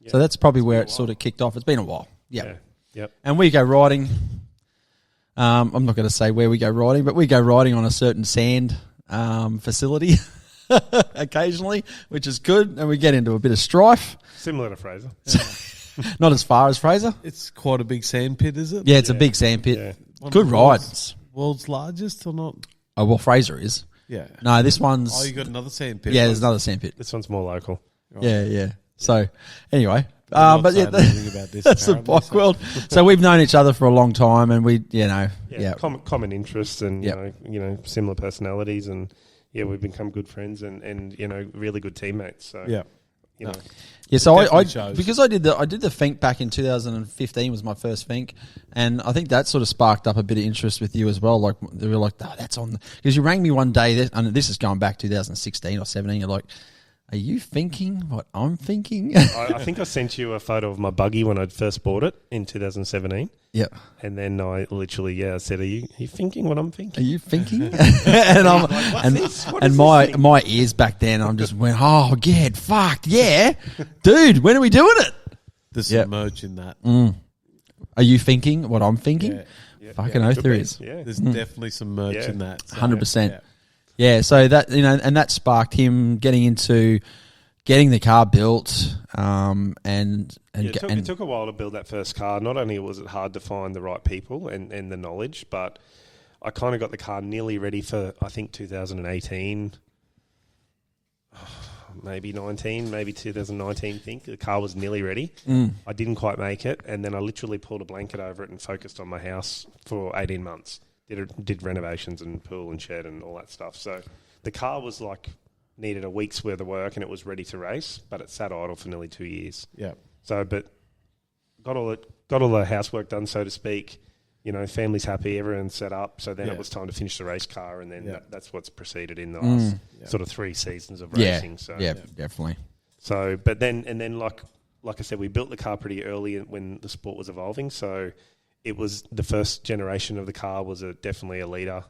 So that's probably where it sort of kicked off. It's been a while. Yep. Yep. And we go riding. I'm not going to say where we go riding, but we go riding on a certain sand facility occasionally, which is good. And we get into a bit of strife. Similar to Fraser. Not as far as Fraser. It's quite a big sand pit, is it? Yeah, it's a big sand pit. Yeah. Good rides. World's largest or not? Oh, well, Fraser is. Yeah. No, this one's... Oh, you got another sand pit. Yeah, there's another sand pit. This one's more local. Right. Yeah. So, anyway... I'm not but saying anything about this, that's the bike world. So we've known each other for a long time, and common interests and similar personalities, and we've become good friends and really good teammates. So So I shows. because I did the Finke back in 2015 was my first Finke, and I think that sort of sparked up a bit of interest with you as well. Like they were like, oh, that's on because you rang me one day, and this is going back 2016 or 17. You're like, are you thinking what I'm thinking? I think I sent you a photo of my buggy when I first bought it in 2017. Yeah. And then I literally, I said, are you thinking what I'm thinking? Are you thinking? And I'm my ears back then, I'm just went, oh, yeah, fuck, yeah. Dude, when are we doing it? There's some merch in that. Are you thinking what I'm thinking? Yeah. Fucking oath there is. Yeah. There's definitely some merch in that. So, 100%. Yeah, so that and that sparked him getting the car built, it took a while to build that first car. Not only was it hard to find the right people and the knowledge, but I kind of got the car nearly ready for I think 2018, maybe 2019. I think the car was nearly ready. I didn't quite make it, and then I literally pulled a blanket over it and focused on my house for 18 months. Did renovations and pool and shed and all that stuff. So the car was needed a week's worth of work and it was ready to race, but it sat idle for nearly 2 years. Yeah. So, but got all the housework done, so to speak. Family's happy, everyone's set up. So then it was time to finish the race car, and then that's what's proceeded in the last sort of 3 seasons of racing. So definitely. So, but then like I said, we built the car pretty early when the sport was evolving. So. It was the first generation of the car was definitely a leader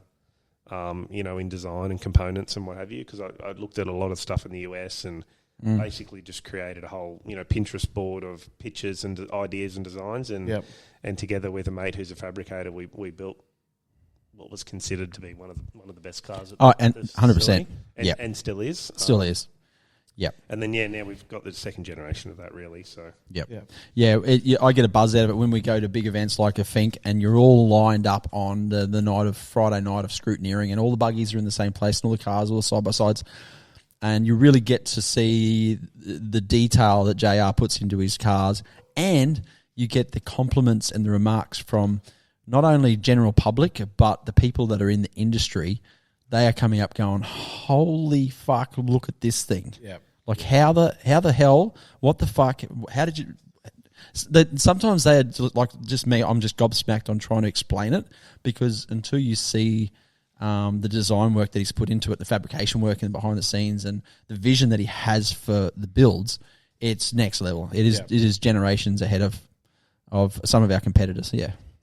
in design and components and what have you, because I looked at a lot of stuff in the US and basically just created a whole, Pinterest board of pictures and ideas and designs, and together with a mate who's a fabricator, we built what was considered to be one of the best cars. And 100%, and still is. Still is. Yep. And then now we've got the second generation of that, really. So I get a buzz out of it when we go to big events like a Finke, and you're all lined up on the night of Friday night of scrutineering, and all the buggies are in the same place, and all the cars, all the side by sides, and you really get to see the detail that JR puts into his cars, and you get the compliments and the remarks from not only general public but the people that are in the industry. They are coming up going, holy fuck, look at this thing. Yeah. Like how the hell, what the fuck, how did you... Sometimes they are like just me, I'm just gobsmacked on trying to explain it, because until you see the design work that he's put into it, the fabrication work and behind the scenes and the vision that he has for the builds, it's next level. It is generations ahead of some of our competitors,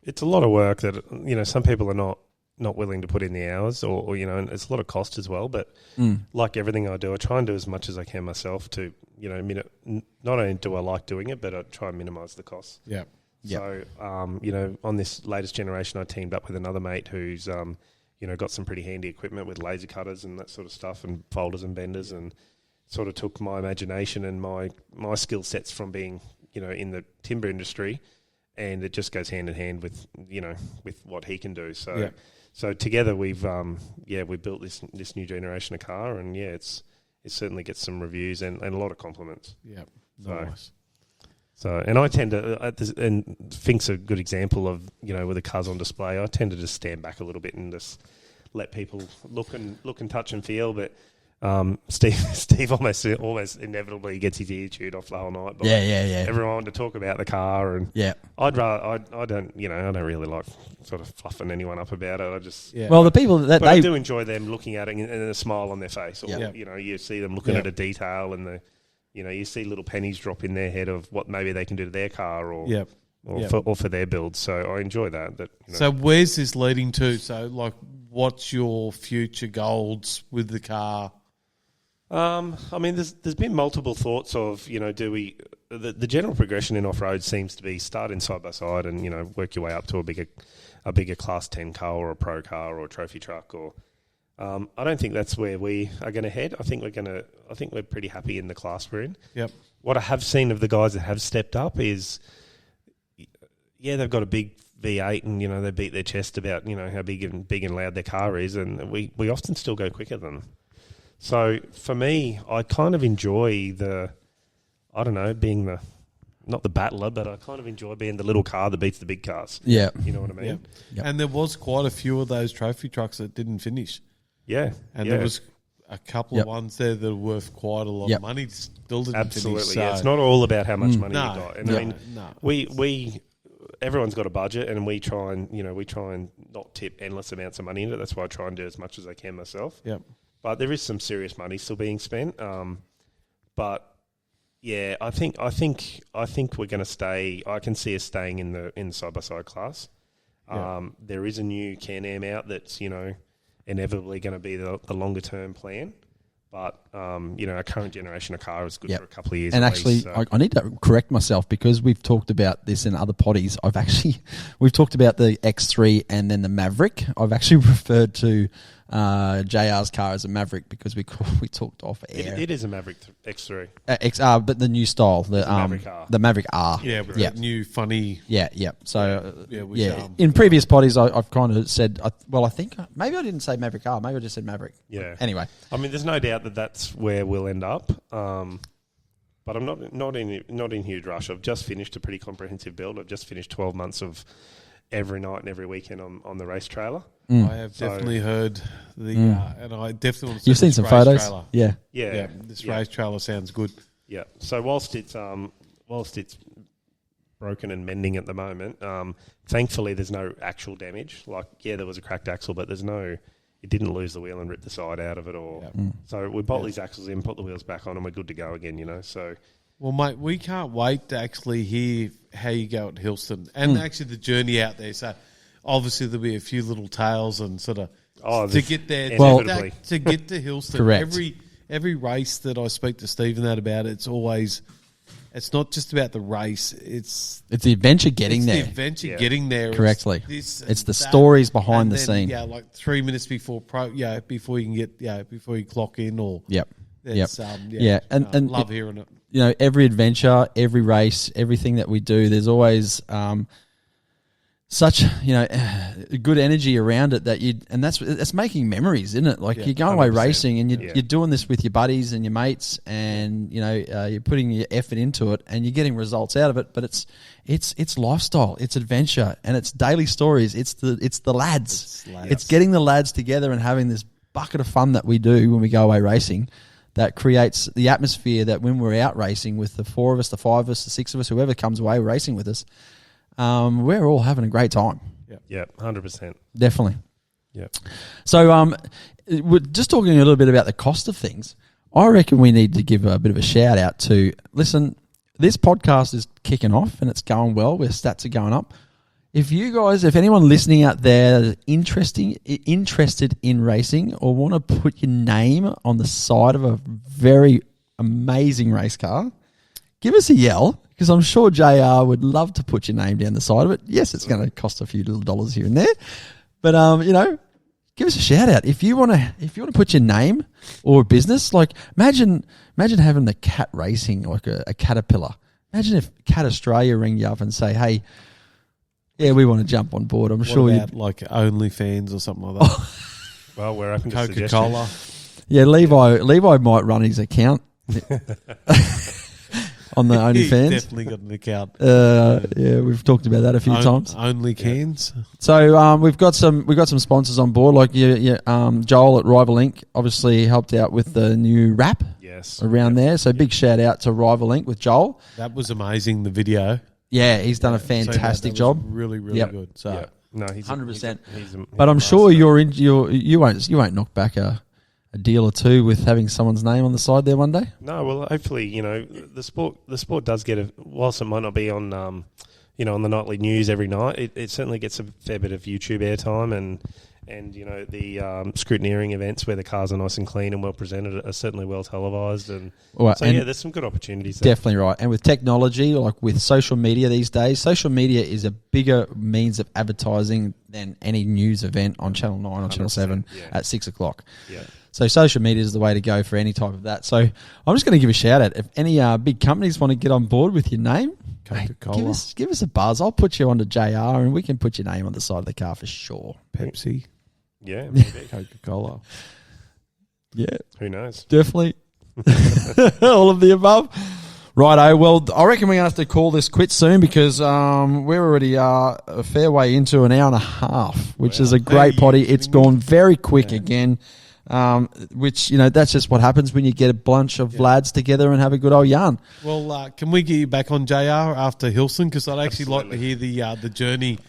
It's a lot of work that, some people are not willing to put in the hours or and it's a lot of cost as well. But like everything I do, I try and do as much as I can myself to, not only do I like doing it, but I try and minimise the costs. Yeah. So, on this latest generation, I teamed up with another mate who's, got some pretty handy equipment with laser cutters and that sort of stuff and folders and benders, and sort of took my imagination and my skill sets from being, in the timber industry, and it just goes hand in hand with, with what he can do. So, So together we've built this new generation of car, and it certainly gets some reviews and a lot of compliments. Yeah, nice. So and I tend to and Fink's a good example of with the cars on display. I tend to just stand back a little bit and just let people look and touch and feel, but. Steve almost inevitably gets his ear chewed off the whole night. But everyone wanted to talk about the car, and I don't really like sort of fluffing anyone up about it. I just well, the people that I do enjoy them looking at it and a smile on their face. Or you see them looking at a detail, and you see little pennies drop in their head of what maybe they can do to their car or for their build. So I enjoy that. So where's this leading to? So like, what's your future goals with the car? There's been multiple thoughts of, do we... The general progression in off-road seems to be starting side by side and, work your way up to a bigger Class 10 car or a pro car or a trophy truck. Or I don't think that's where we are going to head. I think we're pretty happy in the class we're in. Yep. What I have seen of the guys that have stepped up is, they've got a big V8 and, they beat their chest about, how big and loud their car is, and we often still go quicker than them. So for me, I kind of enjoy being not the battler, but I kind of enjoy being the little car that beats the big cars. Yeah. You know what I mean? Yep. And there was quite a few of those trophy trucks that didn't finish. Yeah. And there was a couple of ones there that are worth quite a lot of money still didn't finish. So. Yeah, it's not all about how much money you got. And we everyone's got a budget, and we try and not tip endless amounts of money into it. That's why I try and do as much as I can myself. Yep. But there is some serious money still being spent. But yeah, I think we're going to stay. I can see us staying in the side by side class. There is a new Can-Am out that's inevitably going to be the longer term plan. But our current generation of car is good for a couple of years. And actually, I need to correct myself, because we've talked about this in other potties. We've talked about the X3 and then the Maverick. I've actually referred to JR's car as a Maverick because we talked off air. It is a Maverick X3. But the new style, the Maverick R. The Maverick R. Yeah, with that new funny. Yeah. So in previous potties, I've kind of said, I think maybe I didn't say Maverick R. Maybe I just said Maverick. Yeah. Anyway, there's no doubt that that's where we'll end up. But I'm not in huge rush. I've just finished a pretty comprehensive build. I've just finished 12 months of every night and every weekend on the race trailer. I have definitely heard and I definitely want to see. You've seen some photos, trailer. Yeah. This race trailer sounds good. Yeah. So whilst it's broken and mending at the moment, thankfully there's no actual damage. Like, there was a cracked axle, but it didn't lose the wheel and rip the side out of it, so we bolt these axles in, put the wheels back on, and we're good to go again. So. Well, mate, we can't wait to actually hear how you go at Hilston and actually the journey out there. So, obviously, there'll be a few little tales and sort of to get there. inevitably. To get to Hillston. Correct. Every race that I speak to Stephen about, it's always. It's not just about the race. It's the adventure getting there. The adventure getting there. Correctly. It's the that, stories behind the then, scene. Yeah, like 3 minutes before before you can get before you clock in or Yep. it's, Yeah. And love hearing it. You know, every adventure, every race, everything that we do, there's always such good energy around it that's making memories, isn't it? Like you're going away 100%. racing and you're doing this with your buddies and your mates, and you're putting your effort into it and you're getting results out of it. But it's lifestyle, it's adventure, and it's daily stories. It's the lads. It's getting the lads together and having this bucket of fun that we do when we go away racing. That creates the atmosphere that when we're out racing with the 4 of us, the 5 of us, the 6 of us, whoever comes away racing with us. We're all having a great time. Yeah, 100%. Definitely. Yeah. So, we're just talking a little bit about the cost of things. I reckon we need to give a bit of a shout out to, listen, this podcast is kicking off and it's going well, where stats are going up. If anyone listening out there is interested in racing or want to put your name on the side of a very amazing race car, give us a yell, because I'm sure JR would love to put your name down the side of it. Yes, it's going to cost a few little dollars here and there, but give us a shout out if you want to put your name or a business. Like imagine having the Cat Racing, like a Caterpillar. Imagine if Cat Australia ring you up and say, "Hey, yeah, we want to jump on board." I'm sure about like OnlyFans or something like that. Well, we're open to Coca-Cola. suggestions. Yeah, Levi might run his account on the OnlyFans. Definitely got an account. Yeah, we've talked about that a few times. Only cans. So we've got some sponsors on board, like Joel at Rival Inc. obviously helped out with the new wrap around there. So big shout out to Rival Inc. with Joel. That was amazing. The video. Yeah, he's done a fantastic job. Really, really good. So No, he's 100%. He's But I'm sure you won't knock back a deal or two with having someone's name on the side there one day. No, well, hopefully, the sport does get whilst it might not be on, on the nightly news every night, it certainly gets a fair bit of YouTube airtime, and the scrutineering events where the cars are nice and clean and well presented are certainly well televised, and there's some good opportunities there. Definitely right. And with technology, like with social media these days, social media is a bigger means of advertising than any news event on Channel 9 or Channel 7 at 6 o'clock. Yeah. So social media is the way to go for any type of that. So I'm just going to give a shout out. If any big companies want to get on board with your name, Coca-Cola. give us a buzz. I'll put you onto JR and we can put your name on the side of the car for sure. Pepsi. Yeah, maybe. Coca-Cola. Yeah. Who knows? Definitely. All of the above. Righto. Well, I reckon we're going to have to call this quits soon because we're already a fair way into an hour and a half, which is a great potty. It's gone very quick again. Which, that's just what happens when you get a bunch of lads together and have a good old yarn. Well, can we get you back on JR after Hilson? Because I'd actually like to hear the journey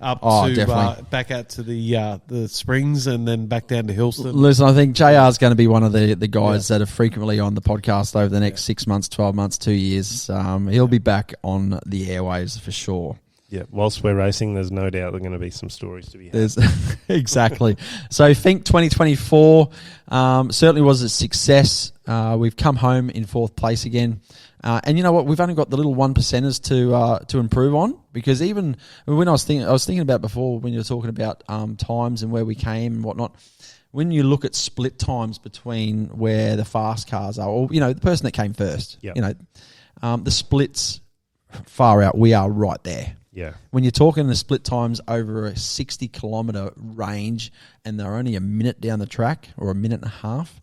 up to back out to the Springs and then back down to Hilson. Listen, I think JR is going to be one of the guys that are frequently on the podcast over the next 6 months, 12 months, 2 years. He'll be back on the airwaves for sure. Yeah, whilst we're racing, there's no doubt there are going to be some stories to be had. Exactly. So Finke 2024 certainly was a success. We've come home in 4th place again. And you know what? We've only got the little 1%ers to improve on, because even when I was thinking about before when you were talking about times and where we came and whatnot, when you look at split times between where the fast cars are, or the person that came first, the splits far out, we are right there. Yeah. When you're talking the split times over a 60-kilometre range and they're only a minute down the track or a minute and a half,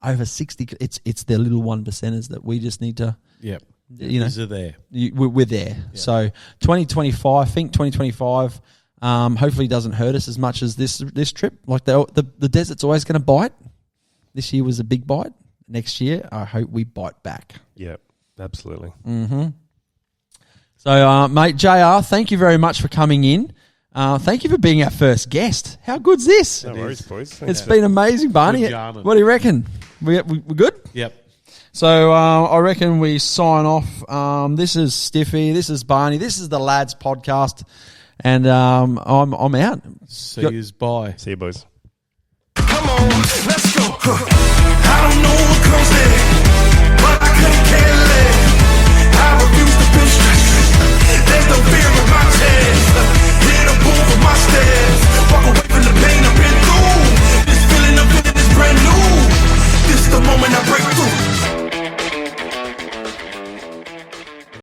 over 60, it's their little 1%ers that we just need to. Yep. These are there. We're there. Yep. So 2025, I think 2025 hopefully doesn't hurt us as much as this trip. Like the desert's always going to bite. This year was a big bite. Next year, I hope we bite back. Yep, absolutely. Mm-hmm. So, mate, JR, thank you very much for coming in. Thank you for being our first guest. How good's this? No worries, boys. It's been amazing, Barney. What do you reckon? We're good? Yep. So, I reckon we sign off. This is Stiffy. This is Barney. This is the Lads Podcast. And I'm out. See you. Bye. See you, boys. come on, let's go. I don't know what comes next, but I couldn't care less.